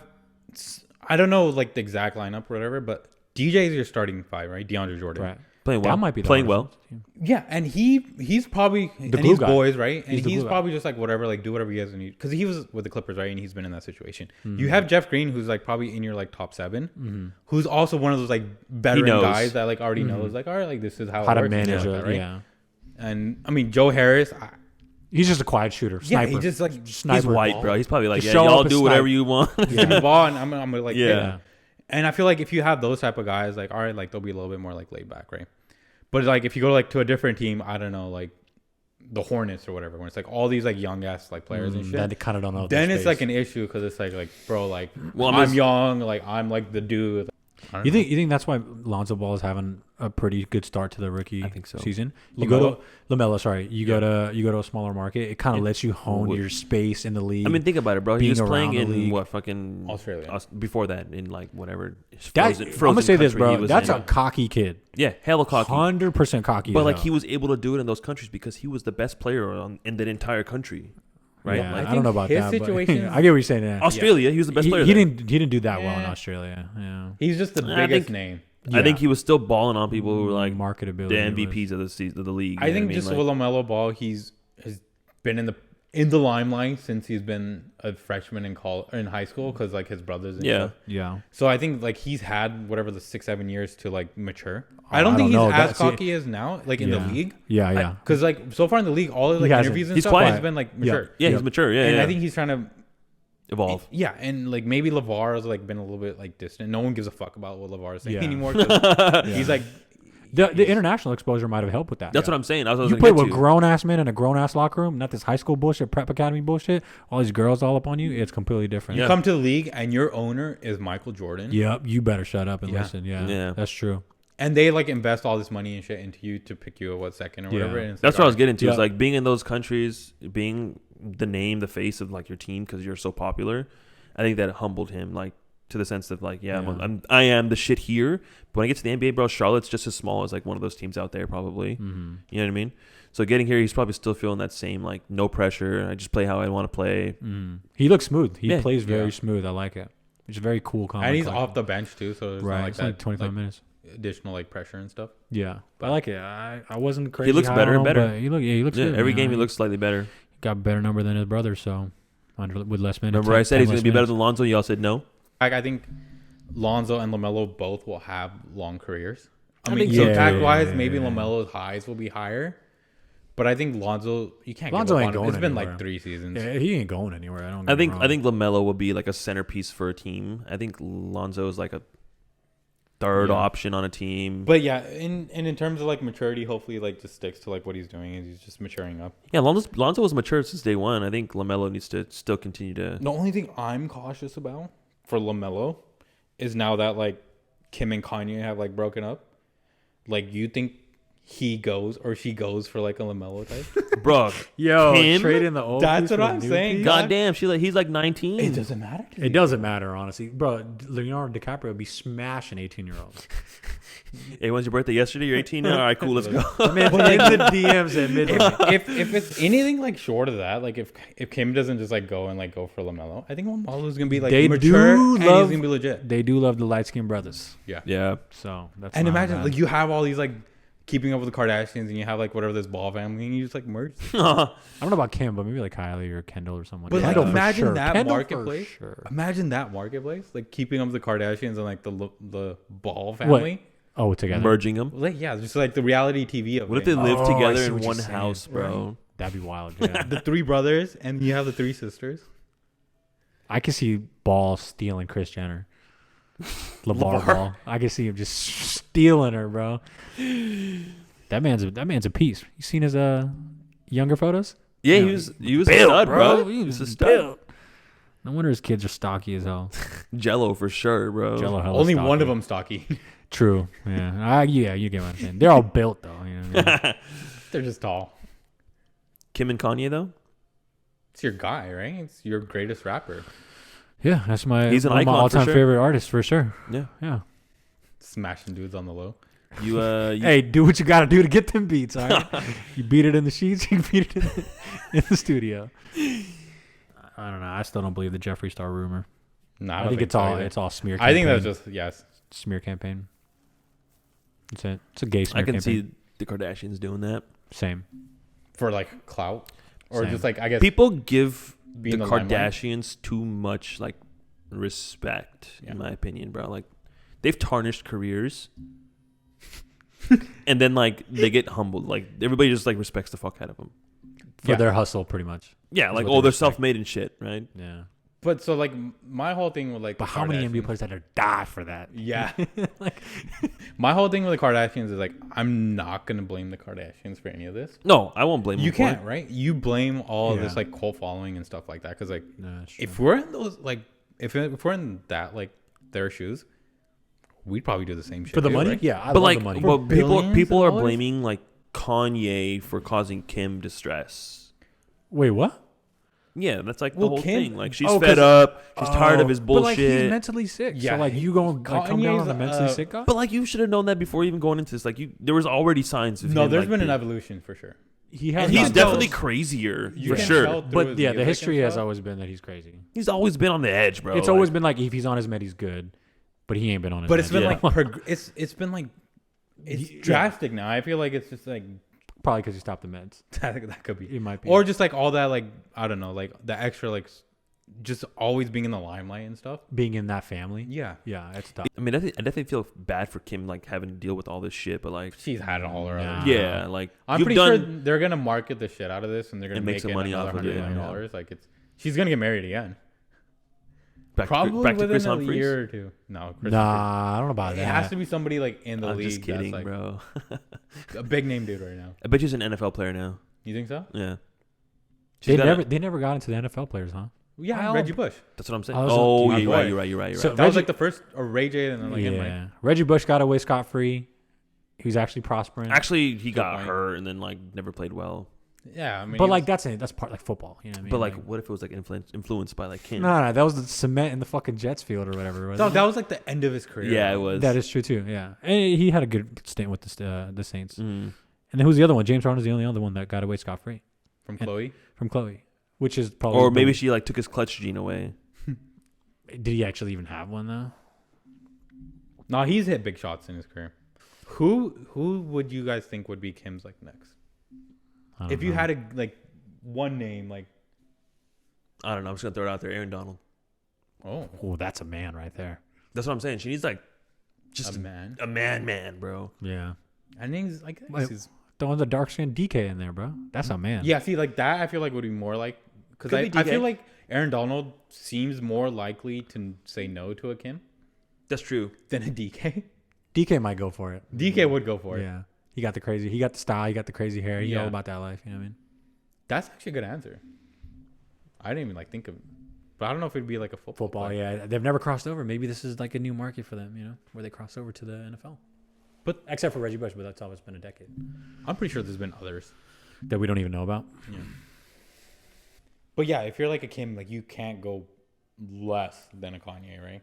S2: I don't know like the exact lineup or whatever, but DJ is your starting five, right? DeAndre Jordan,
S3: Right.
S1: Playing well.
S3: That might be
S1: playing well.
S2: Yeah, and he's probably
S3: The
S2: and
S3: glue
S2: he's
S3: guy.
S2: boys, right? And
S3: He's the
S2: he's
S3: glue
S2: probably just like whatever, like do whatever you guys need because he was with the Clippers, right? And he's been in that situation. You have Jeff Green, who's like probably in your like top 7, who's also one of those like veteran guys that like already knows like all right, like this is how
S3: to
S2: it works and
S3: manage
S2: stuff
S3: it,
S2: like that, right?
S3: yeah.
S2: And I mean Joe Harris,
S3: He's just a quiet shooter.
S2: yeah,
S3: Sniper.
S2: he just like
S3: Sniper.
S1: He's white, bro. He's probably like,
S3: Just
S1: yeah,
S3: show
S1: y'all
S3: up and
S1: do whatever
S3: snipe.
S1: you want.
S2: give me the ball and I'm gonna like
S1: Yeah.
S2: And I feel like if you have those type of guys, like all right, like they'll be a little bit more like laid back, right? But like if you go like to a different team, I don't know, like the Hornets or whatever, when it's like all these like young ass like players and shit.
S3: Then they kind of don't know.
S2: Then
S3: their
S2: it's
S3: space.
S2: like an issue because it's like bro, like
S1: Well,
S2: I'm young, like I'm like the dude.
S3: You think that's why Lonzo Ball is having a pretty good start to the rookie
S1: I think so.
S3: season? You
S2: LaMelo?
S3: go to LaMelo, sorry. You go to a smaller market. It kind of lets you hone your space in the league.
S1: I mean, think about it, bro. He
S3: Being
S1: was playing
S3: around the
S1: in
S3: league.
S1: what fucking
S2: Australia.
S1: Before that, in like whatever.
S3: I'm gonna say this, bro. That's a
S1: in.
S3: cocky kid.
S1: Yeah, hella cocky.
S3: 100% cocky.
S1: But
S3: as
S1: like
S3: hell.
S1: he was able to do it in those countries because he was the best player in that entire country, right?
S3: Yeah,
S1: Like,
S3: I don't know about
S2: his
S3: that.
S2: situation-
S3: But I get what you're saying. Yeah.
S1: Australia, he was the best player.
S3: He
S1: there.
S3: didn't do that well in
S2: Yeah.
S3: Australia. Yeah.
S2: He's just the
S1: I
S2: biggest
S1: think-
S2: name.
S1: I think he was still balling on people who were like the
S3: marketability.
S1: MVPs of the season, of the league.
S2: I
S1: you know
S2: think
S1: what
S2: just
S1: mean?
S2: with LaMelo Ball, has been in the limelight since he's been a freshman in high school because like his brothers. And stuff.
S3: Yeah.
S2: So I think like he's had whatever the 6-7 years to like mature.
S3: I
S2: I don't think
S3: don't
S2: he's
S3: know.
S2: as
S3: That's
S2: cocky as now, like in the league.
S3: Yeah.
S2: Because like so far in the league, all the like
S3: hasn't.
S2: interviews and
S1: He's
S2: stuff
S1: quiet.
S2: has been like mature.
S1: Yeah,
S3: Yep.
S1: he's mature. Yeah,
S2: And
S1: yeah.
S2: I think he's trying to
S1: evolve.
S2: Yeah, and like maybe LeVar has like been a little bit like distant. No one gives a fuck about what LeVar is saying
S3: Yeah.
S2: anymore. 'Cause he's like
S3: The international exposure might have helped with that.
S1: That's what I'm saying. I was
S3: You
S1: gonna
S3: play
S1: get
S3: with
S1: to.
S3: grown ass men in a grown ass locker room, not this high school bullshit, prep academy bullshit. All these girls all up on you. It's completely different.
S2: you
S1: Yeah.
S2: come to the league and your owner is Michael Jordan.
S3: Yep. You better shut up and
S2: Yeah.
S3: listen. Yeah.
S1: Yeah.
S3: That's true.
S2: And they like invest all this money and shit into you to pick you at second or whatever.
S3: Yeah.
S2: And it's
S1: That's
S2: like,
S1: what I was getting to.
S3: Yeah.
S1: Is like being in those countries, being the name, the face of like your team because you're so popular. I think that humbled him, like to the sense of like, I am the shit here. But when I get to the NBA, bro, Charlotte's just as small as like one of those teams out there, probably.
S3: Mm-hmm.
S1: You know what I mean? So getting here, he's probably still feeling that same like no pressure. I just play how I want to play.
S3: He looks smooth. He
S1: Yeah.
S3: plays very
S2: Yeah.
S3: smooth. I like it. It's very cool.
S2: and he's off the bench too, so it's
S3: right.
S2: not like
S3: It's only
S2: that
S3: 25
S2: like,
S3: minutes.
S2: additional like pressure and stuff.
S3: Yeah, I like it. I wasn't crazy.
S1: He looks
S3: high
S1: better
S3: on
S1: and
S3: him,
S1: better.
S3: but he looks
S1: Yeah,
S3: good.
S1: every
S3: man.
S1: game he looks slightly better.
S3: got a better number than his brother. So with less minutes.
S1: Remember I said
S3: 10
S1: he's going
S3: less
S1: to be better
S3: minutes.
S1: than Lonzo? Y'all said no.
S2: Like I think Lonzo and LaMelo both will have long careers. I
S1: I
S2: mean,
S1: think so.
S2: impact wise,
S3: Yeah.
S2: maybe LaMelo's highs will be higher, but I think Lonzo, you can't.
S3: Lonzo
S2: give up
S3: ain't
S2: on him.
S3: going
S2: It's been
S3: anywhere.
S2: like 3 seasons.
S3: Yeah, he ain't going anywhere. I don't.
S1: I
S3: get me
S1: think
S3: wrong.
S1: LaMelo will be like a centerpiece for a team. I think Lonzo is like a third
S2: Yeah.
S1: option on a team.
S2: But yeah, in terms of like maturity, hopefully like just sticks to like what he's doing and he's just maturing up.
S1: Yeah, Lonzo was mature since day one. I think LaMelo needs to still continue to.
S2: The only thing I'm cautious about for LaMelo is now that like Kim and Kanye have like broken up. Like, you think he goes or she goes for like a LaMelo type?
S1: Bro,
S3: Yo,
S1: Kim?
S3: trading the old.
S2: That's
S3: piece
S2: what
S3: for the
S2: I'm
S3: new
S2: saying.
S3: piece?
S1: goddamn, he's like 19.
S2: It doesn't matter. to
S3: It
S2: me.
S3: doesn't matter, honestly, bro. Leonardo DiCaprio would be smashing 18-year-olds.
S1: Hey, when's your birthday? Yesterday? You're 18 now? All right, cool, let's go.
S3: Man, in the DMs at midnight.
S2: if it's anything like short of that, like if Kim doesn't just like go for LaMelo, I think LaMelo's gonna be like
S3: They
S2: mature
S3: do
S2: and
S3: love-
S2: he's gonna be legit.
S3: They do love the light skinned brothers,
S1: Yeah.
S3: so that's.
S2: And
S3: not
S2: imagine
S3: bad.
S2: like you have all these like keeping up with the Kardashians and you have like whatever this Ball family and you just like merge.
S3: I don't know about Kim, but maybe like Kylie or Kendall or someone.
S2: But like,
S3: Kendall for
S2: imagine
S3: sure.
S2: that
S3: Kendall for
S2: marketplace.
S3: sure.
S2: Imagine that marketplace, like keeping up with the Kardashians and like the Ball family.
S3: Oh, together.
S1: Merging them.
S2: Like yeah, just like the reality TV of
S1: What if
S2: it.
S1: they live
S3: Oh, I
S1: together
S3: see
S1: in
S3: what
S1: one
S3: you're saying.
S1: house, bro?
S3: That'd be wild. Yeah.
S2: the 3 brothers and you have the 3 sisters.
S3: I can see Ball stealing Kris Jenner. LeVar Ball. I can see him just stealing her, bro. That man's a piece. You seen his younger photos?
S1: Yeah, he was a
S3: Built,
S1: stud, bro.
S3: He
S1: was a
S3: was
S1: stud.
S3: built. No wonder his kids are stocky as hell.
S1: Jello for sure, bro.
S3: Jello hella
S2: Only
S3: stocky.
S2: one of them stocky.
S3: True. Yeah. Yeah, you get what I'm saying. They're all built though. You know what I mean?
S2: They're just tall.
S1: Kim and Kanye though.
S2: It's your guy, right? It's your greatest rapper.
S3: Yeah, that's
S1: He's an
S3: one of my
S1: icon for
S3: all-time
S1: sure.
S3: favorite artists for sure.
S1: Yeah.
S3: Yeah.
S2: Smashing dudes on the low.
S3: Hey, do what you got to do to get them beats. All right, you beat it in the sheets. You beat it in the studio. I don't know. I still don't believe the Jeffree Star rumor.
S2: No,
S3: I think it's all smear campaign.
S2: I think that's just
S3: smear campaign. It's a gay smear campaign.
S1: I can see the Kardashians doing that.
S3: Same.
S2: For like clout, or
S3: Same.
S2: just like I guess
S1: people give the
S2: the
S1: Kardashians too much like respect, in my opinion, bro. Like they've tarnished careers, and then like they get humbled. Like everybody just like respects the fuck out of them
S3: for their hustle, pretty much.
S1: Yeah, like they're self-made and shit, right?
S3: Yeah.
S2: But so like my whole thing with like,
S3: but how many NBA players had to die for that?
S2: Yeah.
S3: Like
S2: my whole thing with the Kardashians is like I'm not gonna blame the Kardashians for any of this.
S1: No, I won't blame them.
S2: You can't, right? You blame all this like cult following and stuff like that because like if we're in those like if we're in that like their shoes, we'd probably do the same shit
S3: for the
S2: too,
S3: money.
S2: right?
S3: Yeah, I
S1: but
S3: love
S1: like,
S3: the money.
S1: but people are blaming like Kanye for causing Kim distress.
S3: Wait, what?
S1: Yeah, that's like the whole
S2: Kim,
S1: thing. Like she's fed up. She's tired of his bullshit.
S3: But like he's mentally sick.
S2: Yeah.
S3: So like you gonna like, come down on the mentally sick guy?
S1: But like you should have known that before even going into this. Like there was already signs of
S2: no.
S1: him,
S2: There's
S1: like,
S2: been an evolution for sure.
S3: He has.
S1: And he's
S3: not
S1: definitely
S3: those-
S1: crazier
S2: You
S1: for
S2: can
S1: sure.
S2: tell through
S3: But
S2: his
S3: yeah, the
S2: music
S3: history
S2: and
S3: has
S2: stuff.
S3: always been that he's crazy.
S1: He's always been on the edge, bro.
S3: It's always been like if he's on his med, he's good, but he ain't been on his.
S2: But
S3: med
S2: it's been
S3: yet.
S2: like it's been like it's drastic now. I feel like it's just like
S3: probably because he stopped the meds.
S2: that could be.
S3: It might be,
S2: Or just like all that like I don't know like the extra like just always being in the limelight and stuff.
S3: being in that family.
S2: Yeah,
S3: It's tough.
S1: I mean, I definitely feel bad for Kim, like having to deal with all this shit. But like,
S2: she's had it all her
S3: Nah.
S2: own.
S1: yeah, like
S2: I'm pretty sure they're gonna market the shit out of this, and they're gonna
S1: And make
S2: make
S1: some
S2: it
S1: money
S2: another
S1: off of it,
S2: $100 million.
S1: yeah.
S2: Like she's gonna get married again.
S1: Probably back to
S2: within
S1: Chris
S2: a
S1: Humphries.
S2: year or two. No, Chris
S3: Nah, I don't know about
S2: Humphries.
S3: that.
S2: It has to be somebody like in the
S1: I'm
S2: league.
S1: just kidding,
S2: that's like
S1: bro.
S2: a big name dude right now.
S1: I bet she's an NFL player now.
S2: You think so?
S1: Yeah.
S3: They never got into the NFL players, huh?
S2: Yeah,
S3: Well,
S2: Reggie Bush.
S1: That's what I'm saying.
S3: I was
S1: Oh,
S3: on-
S1: yeah, you're right.
S3: So-
S2: That was like the first, or Ray J, and then like him.
S3: yeah.
S2: Like,
S3: Reggie Bush got away scot free. He was actually prospering.
S1: Actually, he got
S2: point.
S1: hurt and then like never played well.
S2: yeah, I mean,
S3: but
S2: he
S3: like
S2: was-
S3: that's part like football. You know what I mean?
S1: But like, what if it was like influenced by like Kim?
S3: no, that was the cement in the fucking Jets field or whatever.
S2: no,
S3: Wasn't
S2: that was like the end of his career.
S1: Yeah, it was.
S3: That is true too. Yeah, and he had a good stint with the Saints.
S1: Mm.
S3: And then who's the other one? James Harden is the only other one that got away scot free
S2: From Chloe.
S3: from Chloe, which is probably.
S1: Or maybe she like took his clutch gene away.
S3: did he actually even have one though?
S2: No, he's hit big shots in his career. Who would you guys think would be Kim's like next?
S3: I don't
S2: If you
S3: know.
S2: had a like one name, like
S1: I don't know. I'm just gonna throw it out there. Aaron Donald.
S2: oh,
S3: that's a man right there.
S1: That's what I'm saying. She needs like just
S2: a man.
S1: a man, bro.
S3: Yeah,
S2: I think he's like
S3: Wait.
S2: he's,
S3: throwing the dark skin DK in there, bro. That's a man.
S2: yeah. See, like that, I feel like would be more like because
S1: Could be
S2: I
S1: DK.
S2: feel like Aaron Donald seems more likely to say no to a Kim
S1: That's true.
S2: than a DK.
S3: DK might go for it.
S2: DK would go for it.
S3: Yeah, he got the style, he got the crazy hair. He
S2: Yeah.
S3: all about that life. You know what I mean?
S2: That's actually a good answer. I didn't even like think of, but I don't know if it'd be like a football.
S3: Football,
S2: player.
S3: yeah. They've never crossed over. Maybe this is like a new market for them, you know, where they cross over to the NFL.
S2: But
S3: Except for Reggie Bush, but that's always been a decade
S2: I'm pretty sure there's been others.
S3: that we don't even know about.
S2: Yeah. But yeah, if you're like a Kim, like you can't go less than a Kanye, right?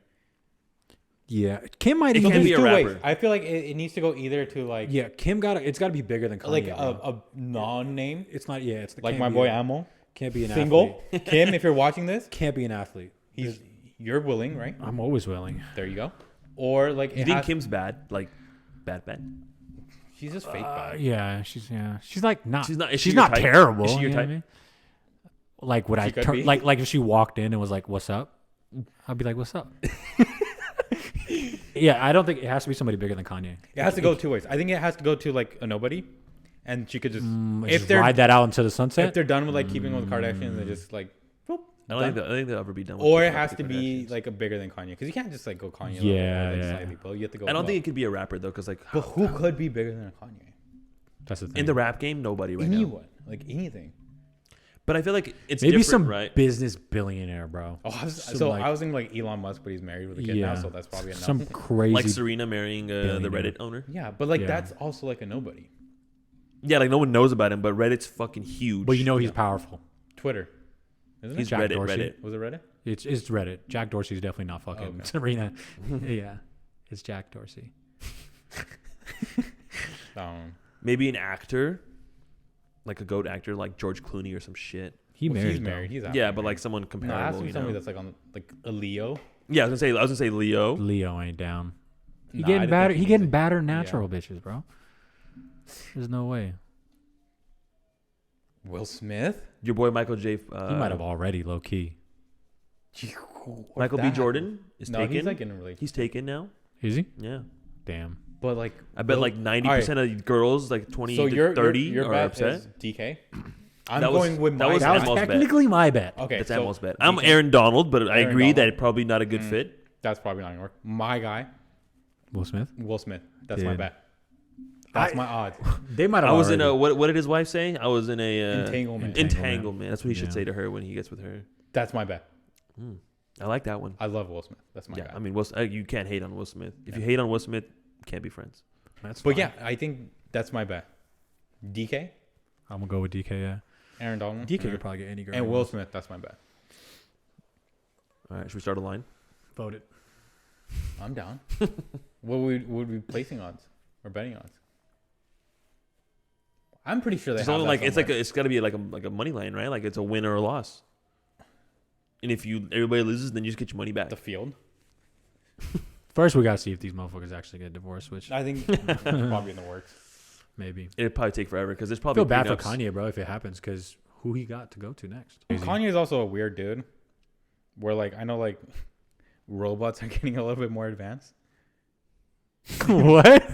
S3: Yeah, Kim might
S1: It
S3: even
S1: can be
S2: There's
S1: a
S2: two ways.
S1: rapper.
S2: I feel like it needs to go either to like
S3: Yeah, Kim it's got to be bigger than Kanye.
S2: like
S3: bro.
S2: a non-name,
S3: It's not. Yeah, it's the
S2: like
S3: can't
S2: my
S3: be
S2: boy
S3: a-
S2: Amo,
S3: Can't be an
S2: single.
S3: athlete.
S2: Kim, if you're watching this,
S3: Can't be an athlete.
S2: you're willing, right?
S3: I'm always willing.
S2: There you go. Or like
S1: You
S2: it
S1: think
S2: has-
S1: Kim's bad? Like bad?
S2: she's just fake bad.
S3: Yeah, she's like not.
S1: She's not- is she
S3: She's
S1: your
S3: not
S1: type?
S3: terrible.
S1: Is she your
S3: you know what I
S1: type?
S3: mean? Like would
S2: She
S3: I
S2: could
S3: turn
S2: be.
S3: like if she walked in and was like, "What's up?" I'd be like, "What's up?" Yeah, I don't think it has to be somebody bigger than Kanye.
S2: It has to go two ways. I think it has to go to like a nobody, and she could just if
S3: Just
S2: they're
S3: ride that out into the
S2: if
S3: sunset.
S2: they're done with like keeping with the Kardashians, they just like. Boop,
S1: I don't think they'll ever be done. With
S2: or
S1: the
S2: it has to
S1: Kardashians.
S2: be like a bigger than Kanye because you can't just like go Kanye.
S3: Yeah,
S2: level or, like,
S3: yeah.
S2: slightly below. You have to go.
S1: I don't
S2: above.
S1: think it could be a rapper though, because like
S2: But who could be bigger than a Kanye?
S3: That's the thing.
S1: in the rap game, nobody right now.
S2: Anyone, like anything.
S1: But I feel like it's
S3: Maybe
S1: different,
S3: some
S1: right?
S3: business billionaire, bro.
S2: Oh, I was,
S3: Some,
S2: so
S3: like-
S2: I was thinking like Elon Musk, but he's married with a kid now, so that's probably enough.
S3: some crazy.
S1: Like Serena marrying the
S3: billionaire.
S1: Reddit owner.
S2: Yeah, but like
S3: Yeah.
S2: that's also like a nobody.
S1: Yeah, like no one knows about him, but Reddit's fucking huge.
S3: but you know he's powerful.
S2: Twitter, isn't
S1: he's
S2: it?
S3: Jack
S1: Reddit.
S3: Dorsey.
S1: Reddit.
S2: Was it Reddit?
S3: It's Reddit. Jack Dorsey's definitely not fucking
S2: Okay.
S3: Serena. Yeah, it's Jack Dorsey.
S1: Maybe an actor, like a GOAT actor, like George Clooney or some shit.
S3: He's married.
S2: He's
S1: yeah, but like someone comparable.
S2: No, it has to be somebody that's like on like a Leo.
S1: Yeah, I was gonna say Leo.
S3: Leo ain't down. He getting battered. He getting battered natural
S2: yeah.
S3: bitches, bro. There's no way.
S2: Will Smith.
S1: Your boy Michael J.
S3: He might have already low key.
S1: Michael B. Jordan is taken.
S2: He's like in a relationship.
S1: He's taken now.
S3: Is he?
S1: Yeah.
S3: Damn.
S2: But like,
S1: I bet like 90% of girls, like 20
S2: so
S1: to 30,
S2: your
S1: are
S2: bet
S1: upset.
S2: Is DK. I'm going with my.
S3: That was technically my bet.
S2: Okay,
S1: that's
S2: so
S1: Amal's bet. I'm Aaron Donald, but I agree that probably not a good fit.
S2: That's probably not gonna work. My guy,
S3: Will Smith.
S2: Will Smith. That's my bet. That's my odds.
S3: They might have.
S1: I was in a what did his wife say? I was in a
S2: entanglement.
S1: Entanglement. That's what he should say to her when he gets with her.
S2: That's my bet.
S1: I like that one.
S2: I love Will Smith. That's my guy.
S1: I mean, you can't hate on Will Smith. If you hate on Will Smith, you can't be friends.
S3: That's
S2: but
S3: fine.
S2: yeah, I think that's my bet. DK.
S3: I'm gonna go with DK. Yeah.
S2: Aaron Donald.
S3: DK could probably get any girl.
S2: And Will Smith. That's my bet.
S1: All right, should we start a line?
S3: Vote it.
S2: I'm down. What would we be placing odds or betting odds? I'm pretty sure they have
S1: like
S2: somewhere.
S1: it's got to be like a money line, right? Like it's a win or a loss. And if everybody loses, then you just get your money back.
S2: The field.
S3: First, we gotta see if these motherfuckers actually get divorced, which
S2: I think it's probably in the works.
S3: Maybe.
S1: It'd probably take forever because there's
S3: I
S1: probably
S3: feel bad for
S1: prenups.
S3: Kanye, bro, if it happens, because who he got to go to next?
S2: Kanye is also a weird dude. Where like I know like robots are getting a little bit more advanced.
S3: What?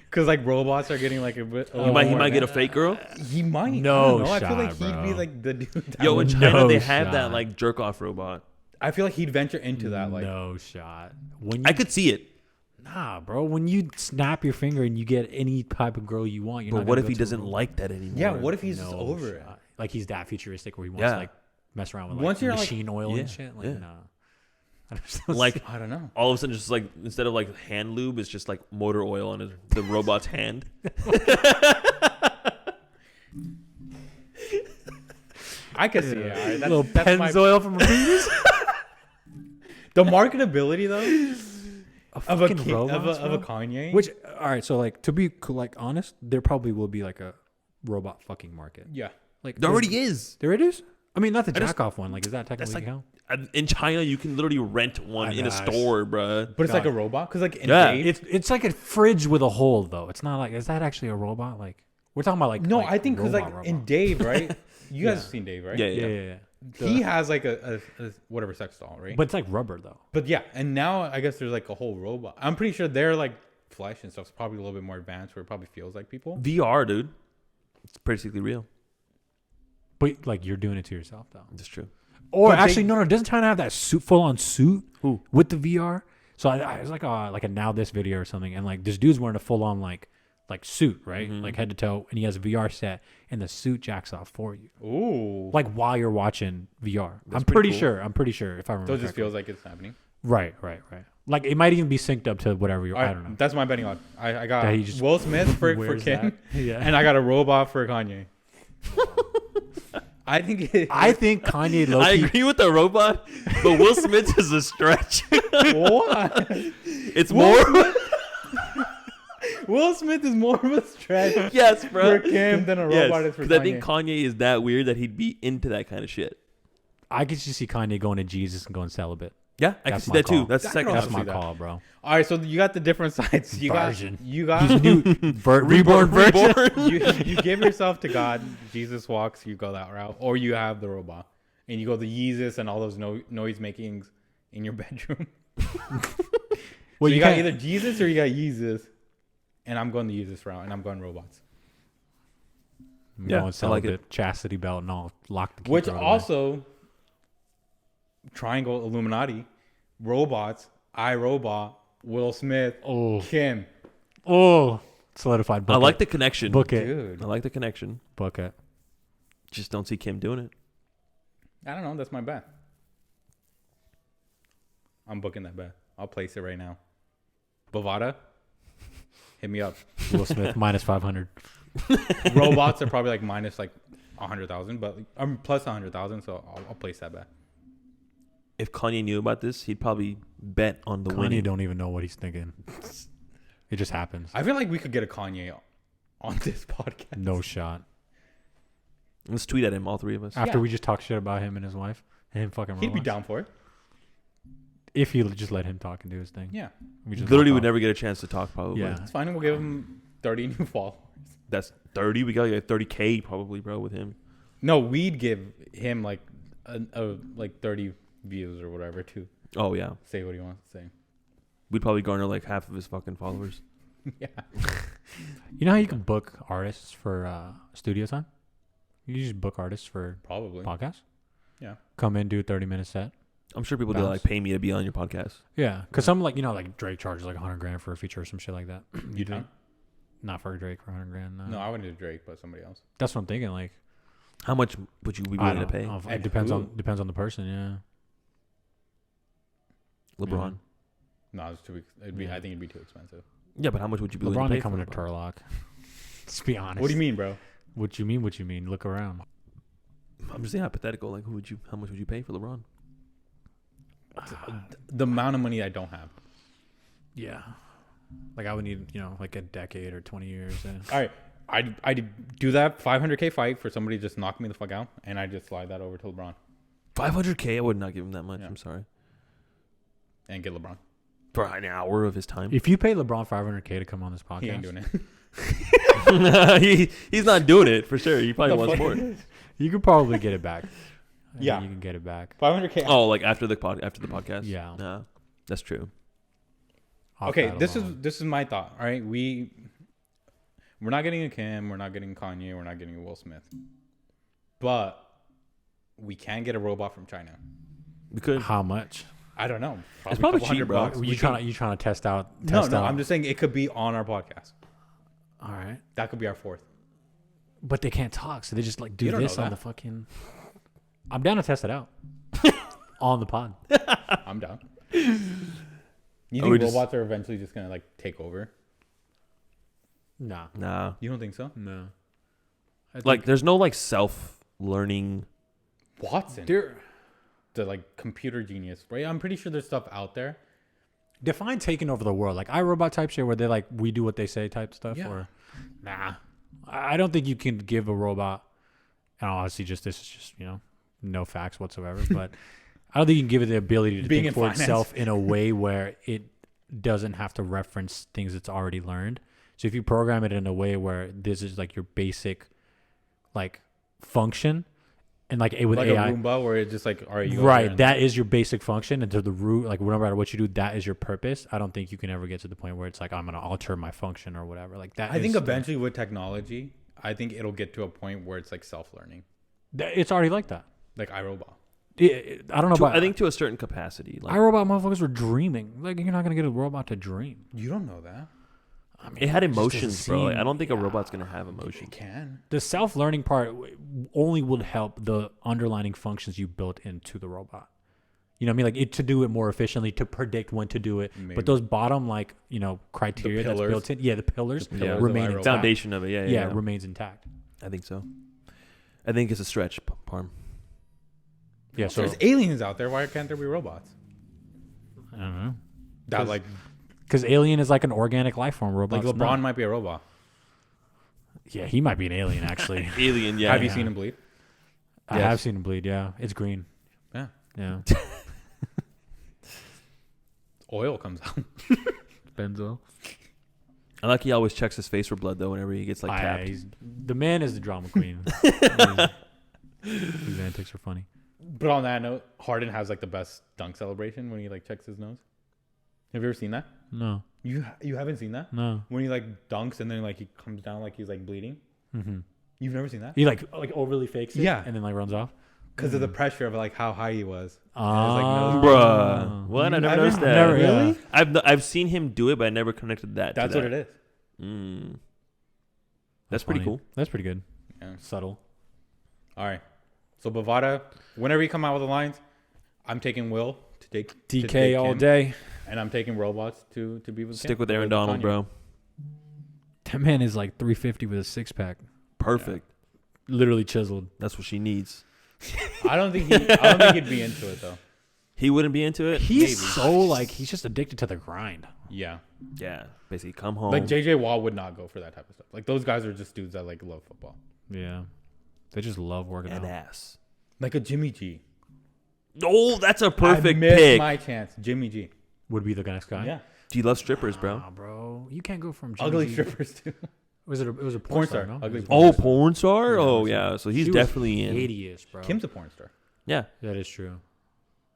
S2: Because like robots are getting like a bit.
S1: He might get a fake girl.
S2: He might.
S3: No
S2: I
S3: shot,
S2: feel like he'd
S3: bro.
S2: be like the dude.
S1: Yo, in China
S3: No
S1: they have
S3: shot.
S1: that like jerk off robot.
S2: I feel like he'd venture into that. Like
S3: No shot. When
S1: I could see it.
S3: Nah, bro. When you snap your finger and you get any type of girl you want, you're
S1: But
S3: not
S1: what
S3: gonna
S1: if
S3: go
S1: he
S3: to a
S1: doesn't
S3: robot.
S1: like that anymore?
S2: yeah, what if he's just
S3: No
S2: over it?
S3: shot. Like he's that futuristic where he wants to like mess around with like
S2: Once you're, like-
S3: machine oil
S1: Yeah,
S3: and shit. Like
S1: yeah.
S3: nah.
S1: Like
S2: I don't know.
S1: all of a sudden, just like instead of like hand lube, it's just like motor oil on the robot's hand.
S2: I could see it. All right,
S3: little Pennzoil from a penis.
S2: The marketability though of a
S3: fucking robots,
S2: of a
S3: bro.
S2: Kanye.
S3: Which all right, so like to be like honest, there probably will be like a robot fucking market.
S2: yeah.
S3: Like
S1: There already is.
S3: There it is. I mean, not the
S1: just-
S3: jack off one. Like, is that technically
S1: like-
S3: count?
S1: In China, you can literally rent one in a store, bruh.
S2: But it's like a robot because like in
S1: Yeah.
S2: Dave,
S3: It's like a fridge with a hole though. It's not like is that actually a robot? Like we're talking about like
S2: no,
S3: like
S2: I think because like
S3: robot.
S2: in Dave, right? You guys
S3: Yeah.
S2: have seen Dave, right?
S1: Yeah.
S2: He has like a whatever sex doll, right?
S3: But it's like rubber though.
S2: But yeah, and now I guess there's like a whole robot. I'm pretty sure their like flesh and stuff's probably a little bit more advanced where it probably feels like people.
S1: VR, dude. It's basically real.
S3: But like you're doing it to yourself though.
S1: That's true.
S3: Or
S2: But
S3: actually, no. Doesn't China have that suit, full on suit?
S1: Who?
S3: With the VR? So I was like a Now This video or something, and like this dude's wearing a full on like suit, right? Like head to toe, and he has a VR set, and the suit jacks off for you,
S2: Ooh.
S3: like while you're watching VR.
S1: That's
S3: I'm pretty
S1: pretty cool.
S3: sure. I'm pretty sure if I remember.
S2: So it just
S3: correctly.
S2: feels like it's happening.
S3: Right. Like it might even be synced up to whatever you're.
S2: All right,
S3: I don't know.
S2: That's my betting on. I got
S3: That he just
S2: Will Smith for
S3: wears
S2: Kim,
S3: that. Yeah.
S2: and I got a robot for Kanye. I think
S3: Kanye low
S1: I
S3: key.
S1: agree with the robot, but Will Smith is a stretch.
S2: what?
S1: It's more.
S2: Will Smith is more of a stretch
S1: Yes, bro.
S2: for Kim than a robot is for Kanye.
S1: Because I think Kanye is that weird that he'd be into that kind of shit.
S3: I could just see Kanye going to Jesus and going celibate.
S1: Yeah, I can
S3: That's
S1: see
S3: my
S1: that too.
S3: call.
S1: That's the
S2: I
S1: second
S2: can
S3: That's
S2: also
S1: option.
S3: my
S2: see that.
S3: call, bro.
S2: All right, so you got the different sides. You
S3: Version.
S2: got
S3: New reborn version.
S2: you give yourself to God. Jesus walks. You go that route, or you have the robot, and you go the Yeezus and all those noise makings in your bedroom.
S3: Well,
S2: So you got
S3: can't-
S2: either Jesus or you got Yeezus, and I'm going the Yeezus route, and I'm going robots.
S3: I'm
S1: Yeah,
S3: going
S1: I like
S3: celibate, chastity belt, and all lock the
S2: Which
S3: keeper away.
S2: also triangle Illuminati, robots, iRobot, Will Smith, Kim.
S3: Solidified.
S1: I
S3: Book
S1: like
S3: it.
S1: the connection.
S3: Book it.
S2: Dude,
S1: I like the connection.
S3: Book it.
S1: Just don't see Kim doing it.
S2: I don't know. That's my bet. I'm booking that bet. I'll place it right now. Bovada, hit me up.
S3: Will Smith minus 500.
S2: Robots are probably like minus like 100,000, but I'm plus 100,000, so I'll place that bet.
S1: If Kanye knew about this, he'd probably bet on the
S3: Kanye
S1: winning.
S3: don't even know what he's thinking. It just happens.
S2: I feel like we could get a Kanye on this podcast.
S3: No shot.
S1: Let's tweet at him, all three of us.
S3: After we just talk shit about him and his wife, and him fucking.
S2: He'd be down for it.
S3: If you just let him talk and do his thing.
S2: Yeah.
S3: We just
S1: literally would never get a chance to talk, probably.
S3: Yeah.
S2: It's fine. We'll give him 30 new followers.
S1: That's 30. We got like 30K probably, bro, with him.
S2: No, we'd give him like like 30 views or whatever to
S1: Oh, yeah.
S2: say what he wants to say.
S1: We'd probably garner like half of his fucking followers.
S2: Yeah.
S3: You know how you can book artists for studio time? You just book artists for
S2: Probably.
S3: podcasts?
S2: Yeah.
S3: Come in, do a 30-minute set.
S1: I'm sure people do like pay me to be on your podcast.
S3: Yeah. Because some like, like Drake charges like $100,000 for a feature or some shit like that.
S2: You do?
S3: Not for Drake for $100,000.
S2: No, I wouldn't do Drake, but somebody else.
S3: That's what I'm thinking. Like,
S1: How much would you be
S3: I
S1: willing to
S3: don't
S1: pay?
S3: know. It
S2: And
S3: depends
S2: who?
S3: on the person. Yeah.
S1: LeBron.
S2: No, it's too. It'd be.
S3: Yeah.
S2: I think it'd be too expensive.
S1: Yeah, but how much would you be willing
S3: LeBron
S1: to pay
S3: ain't coming
S1: for
S3: to
S1: LeBron?
S3: Turlock. Let's be honest.
S2: What do you mean, bro?
S3: What you mean? What you mean? Look around.
S1: I'm just saying hypothetical. Like, how much would you pay for LeBron?
S2: The amount of money I don't have.
S3: Yeah. Like I would need, like a decade or 20 years.
S2: All right, I'd do that 500K fight for somebody to just knock me the fuck out, and I just slide that over to LeBron
S1: 500K? I would not give him that much.
S2: Yeah.
S1: I'm sorry.
S2: and get LeBron.
S1: For an hour of his time.
S3: If you pay LeBron $500K to come on this podcast,
S2: He ain't doing it.
S1: He's not doing it for sure. He probably
S2: The
S1: wants
S2: fuck?
S1: more.
S3: you could probably get it back.
S2: Yeah.
S3: You can get it back.
S2: 500K.
S1: Oh, like after the podcast?
S3: Yeah.
S1: Nah, that's true.
S3: Off
S2: Okay,
S3: that
S2: this
S3: alone.
S2: is my thought. All right, we're not getting a Kim, we're not getting Kanye, we're not getting a Will Smith, but we can get a robot from China.
S1: We could.
S3: How much?
S2: I don't know.
S1: It's probably
S2: a couple
S1: cheap, bro.
S2: $100.
S3: You trying to test out?
S2: No, I'm just saying it could be on our podcast.
S3: All right,
S2: That could be our fourth.
S3: but they can't talk, so they just like do
S2: You don't
S3: this
S2: know
S3: on
S2: that.
S3: the fucking. I'm down to test it out on the pod.
S2: I'm down.
S1: we
S2: You think
S1: just-
S2: robots are eventually just gonna like take over?
S3: Nah,
S2: You don't think so?
S3: no.
S1: Like, there's no like self-learning.
S2: Watson,
S3: There,
S2: the like computer genius, right? I'm pretty sure there's stuff out there.
S3: define taking over the world, like iRobot type shit, where they like we do what they say type stuff.
S2: Yeah.
S3: Or nah, I don't think you can give a robot. And honestly, this is just no facts whatsoever. But I don't think you can give it the ability to
S2: Being
S3: think
S2: in
S3: for
S2: finance.
S3: itself in a way where it doesn't have to reference things it's already learned. So if you program it in a way where this is like your basic like function, and like with
S2: Like
S3: AI,
S2: a Roomba, where it's just like, all right, you go there
S3: right,
S2: and-
S3: that is your basic function, and to the root, like no matter what you do, that is your purpose. I don't think you can ever get to the point where it's like I'm gonna alter my function or whatever. Like that.
S2: I think
S3: is-
S2: eventually with technology, I think it'll get to a point where it's like self-learning,
S3: it's already like that.
S2: like iRobot.
S3: I don't know about.
S1: I think to a certain capacity. Like,
S3: iRobot motherfuckers were dreaming. Like you're not gonna get a robot to dream.
S2: You don't know that.
S3: I mean,
S1: it had
S3: just doesn't
S1: emotions, bro. Like,
S3: seem-
S1: I don't think a robot's gonna have
S2: It
S1: emotions.
S2: can.
S3: The self-learning part only would help the underlying functions you built into the robot. You know what I mean? Like it to do it more efficiently, to predict when to do it.
S2: Maybe.
S3: But those bottom criteria that's
S2: pillars.
S3: built in, the pillars
S2: The pillars of
S3: remain
S2: iRobot.
S3: intact.
S1: Foundation of it, yeah.
S3: It remains intact.
S1: I think so. I think it's a stretch, Parm.
S3: Yeah, so
S2: There's aliens out there. Why can't there be robots?
S3: I don't know.
S2: That like
S3: Because alien is like an organic life form. Robot.
S2: LeBron might be a robot.
S3: Yeah, he might be an alien actually.
S1: Alien, yeah.
S2: Have you
S3: yeah.
S2: seen him bleed?
S3: I
S1: Yes.
S3: have seen him bleed. Yeah, it's green.
S2: Yeah.
S3: Yeah.
S2: Oil comes out.
S3: Benzo.
S1: I like he always checks his face for blood though whenever he gets like tapped.
S3: The man is the drama queen. His antics are funny.
S2: But on that note, Harden has like the best dunk celebration when he like checks his nose. Have you ever seen that?
S3: No,
S2: You haven't seen that?
S3: no.
S2: When he like dunks and then like he comes down like he's like bleeding.
S3: Mm-hmm.
S2: You've never seen that?
S3: He like overly fakes it.
S2: Yeah.
S3: And then like runs off.
S2: Because of the pressure of like how high he was.
S3: Oh,
S1: Bruh. What? I never
S2: haven't-
S1: noticed that.
S3: never- Really?
S1: I've seen him do it, but I never connected that.
S2: That's
S1: to
S2: what
S1: that.
S2: it is.
S1: Mm. That's pretty
S3: funny.
S1: cool.
S3: That's pretty good.
S2: Yeah.
S3: Subtle.
S2: All right. So Bovada, whenever you come out with the lines, I'm taking Will to take to
S3: DK
S2: take
S3: all
S2: him,
S3: day.
S2: and I'm taking robots to be with
S1: Stick
S2: Kim,
S1: with Aaron
S2: with
S1: Donald,
S2: Kanye.
S1: bro.
S3: That man is like 350 with a six pack.
S1: Perfect.
S3: Literally chiseled.
S1: That's what she needs.
S2: I don't think he'd be into it though.
S1: He wouldn't be into it.
S3: He's so like he's just addicted to the grind.
S2: Yeah.
S1: Yeah, basically come home.
S2: Like JJ Watt would not go for that type of stuff. Like those guys are just dudes that like love football.
S3: Yeah, they just love working
S1: and
S3: out.
S1: ass.
S2: Like a Jimmy G.
S1: Oh, that's a perfect
S2: I missed
S1: pick.
S2: my chance. Jimmy G.
S3: Would be the next guy.
S2: Yeah.
S1: He loves strippers, bro.
S3: Nah, bro, you can't go from Jimmy
S2: Ugly
S3: G.
S2: strippers too.
S3: It was a porn star, no?
S2: Ugly
S1: Oh, porn star.
S3: Yeah,
S1: Oh, yeah. So he's
S3: She was
S1: definitely in.
S3: hideous, bro.
S2: Kim's a porn star.
S1: Yeah.
S3: That is true.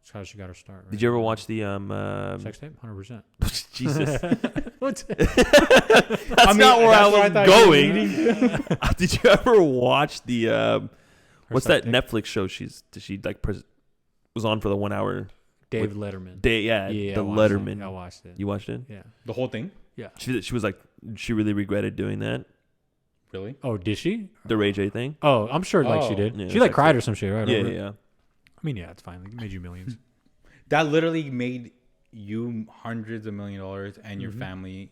S3: That's how she got her start. Right?
S1: Did you ever watch the
S3: sex tape? 100%.
S1: Jesus.
S3: What?
S1: That's not where I was going. Did you ever watch the what's that Netflix show? She like was on for the 1 hour.
S3: David Letterman.
S1: Yeah, the Letterman.
S3: I watched it.
S1: You watched it?
S3: Yeah.
S2: The whole thing?
S3: Yeah.
S1: She was like she really regretted doing that.
S2: Really?
S3: Oh, did she?
S1: The Ray J thing.
S3: Oh, I'm sure like she did.
S1: Yeah,
S3: she like cried or some shit, right?
S1: Yeah.
S3: I mean, yeah, it's fine. Like, it made you millions.
S2: That literally made you hundreds of $1 million and your family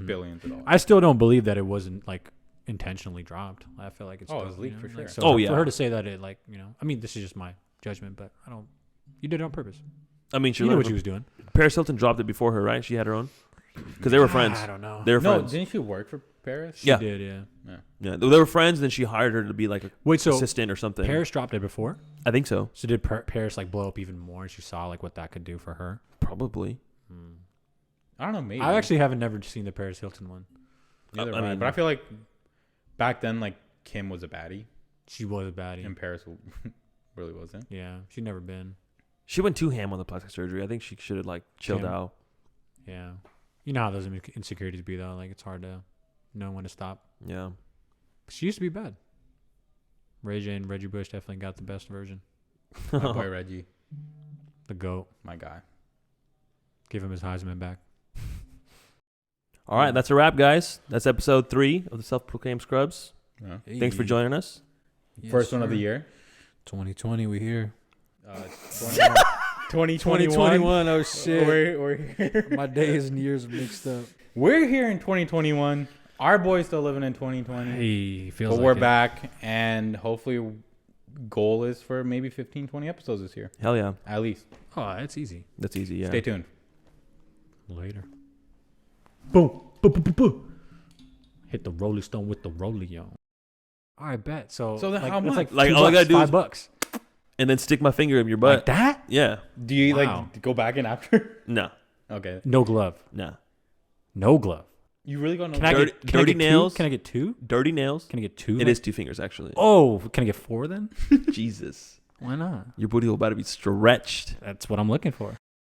S2: billions of dollars.
S3: I still don't believe that it wasn't like intentionally dropped. I feel like it's
S2: it's leaked for sure.
S3: Like, so
S1: Oh, yeah.
S3: For her to say that it like I mean, this is just my judgment, but I don't. You did it on purpose.
S1: I mean, she
S3: knew what she was doing.
S1: Paris Hilton dropped it before her, right? She had her own because they were friends.
S3: I don't know.
S1: They were friends.
S2: Didn't she work for Paris?
S3: She did, yeah.
S1: Yeah, they were friends. Then she hired her to be like a
S3: so
S1: assistant or something.
S3: Paris dropped it before.
S1: I think so.
S3: So did Paris like blow up even more? And she saw like what that could do for her.
S1: Probably.
S2: I don't know. Maybe.
S3: I actually haven't never seen the Paris Hilton one.
S2: Neither
S1: I
S2: have I,
S1: mean-
S2: but I feel like back then, like Kim was a baddie,
S3: She was a baddie.
S2: and Paris really wasn't.
S3: Yeah, she'd never been.
S1: She went too ham on the plastic surgery. I think she should have like chilled
S3: Kim?
S1: out.
S3: Yeah, you know how those insecurities be though. Like it's hard to know when to stop.
S1: Yeah.
S3: She used to be bad. Ray J and Reggie Bush definitely got the best version.
S2: My boy Reggie,
S3: The GOAT.
S2: my guy.
S3: Give him his Heisman back.
S1: All right, that's a wrap, guys. That's episode 3 of the Self-Proclaimed Scrubs.
S2: Yeah.
S1: Thanks for joining us.
S2: First one of the year.
S3: 2020, we here.
S2: 2021.
S3: Oh shit.
S2: We're here.
S3: My days and years are mixed up.
S2: We're here in 2021. Our boy's still living in 2020.
S3: Hey, feels
S2: But
S3: like
S2: we're
S3: it.
S2: back, and hopefully, goal is for maybe 15, 20 episodes this year.
S1: Hell yeah.
S2: At least.
S3: Oh, it's easy.
S1: That's easy, yeah.
S2: Stay tuned.
S3: Later. Boom. Boom, boom, boom, boom. Hit the Rolling Stone with the Rollie on. All right, bet. So
S2: then
S3: like,
S2: how
S3: it's
S2: much?
S1: Like,
S3: $2,
S1: all I gotta do is-
S3: $5.
S1: And then stick my finger in your butt.
S3: Like that?
S1: Yeah.
S2: Do you
S3: Wow.
S2: like go back in after?
S1: No.
S2: Okay.
S3: No glove.
S1: No.
S3: No glove.
S2: You really gonna
S3: Can I
S1: Dirty-
S3: get can I
S1: dirty
S3: get
S1: nails?
S3: Two? Can I get 2?
S1: Dirty nails.
S3: Can I get 2?
S1: It is 2 fingers, actually.
S3: Oh, can I get 4 then?
S1: Jesus.
S3: Why not?
S1: Your booty hole about to be stretched.
S3: That's what I'm looking for.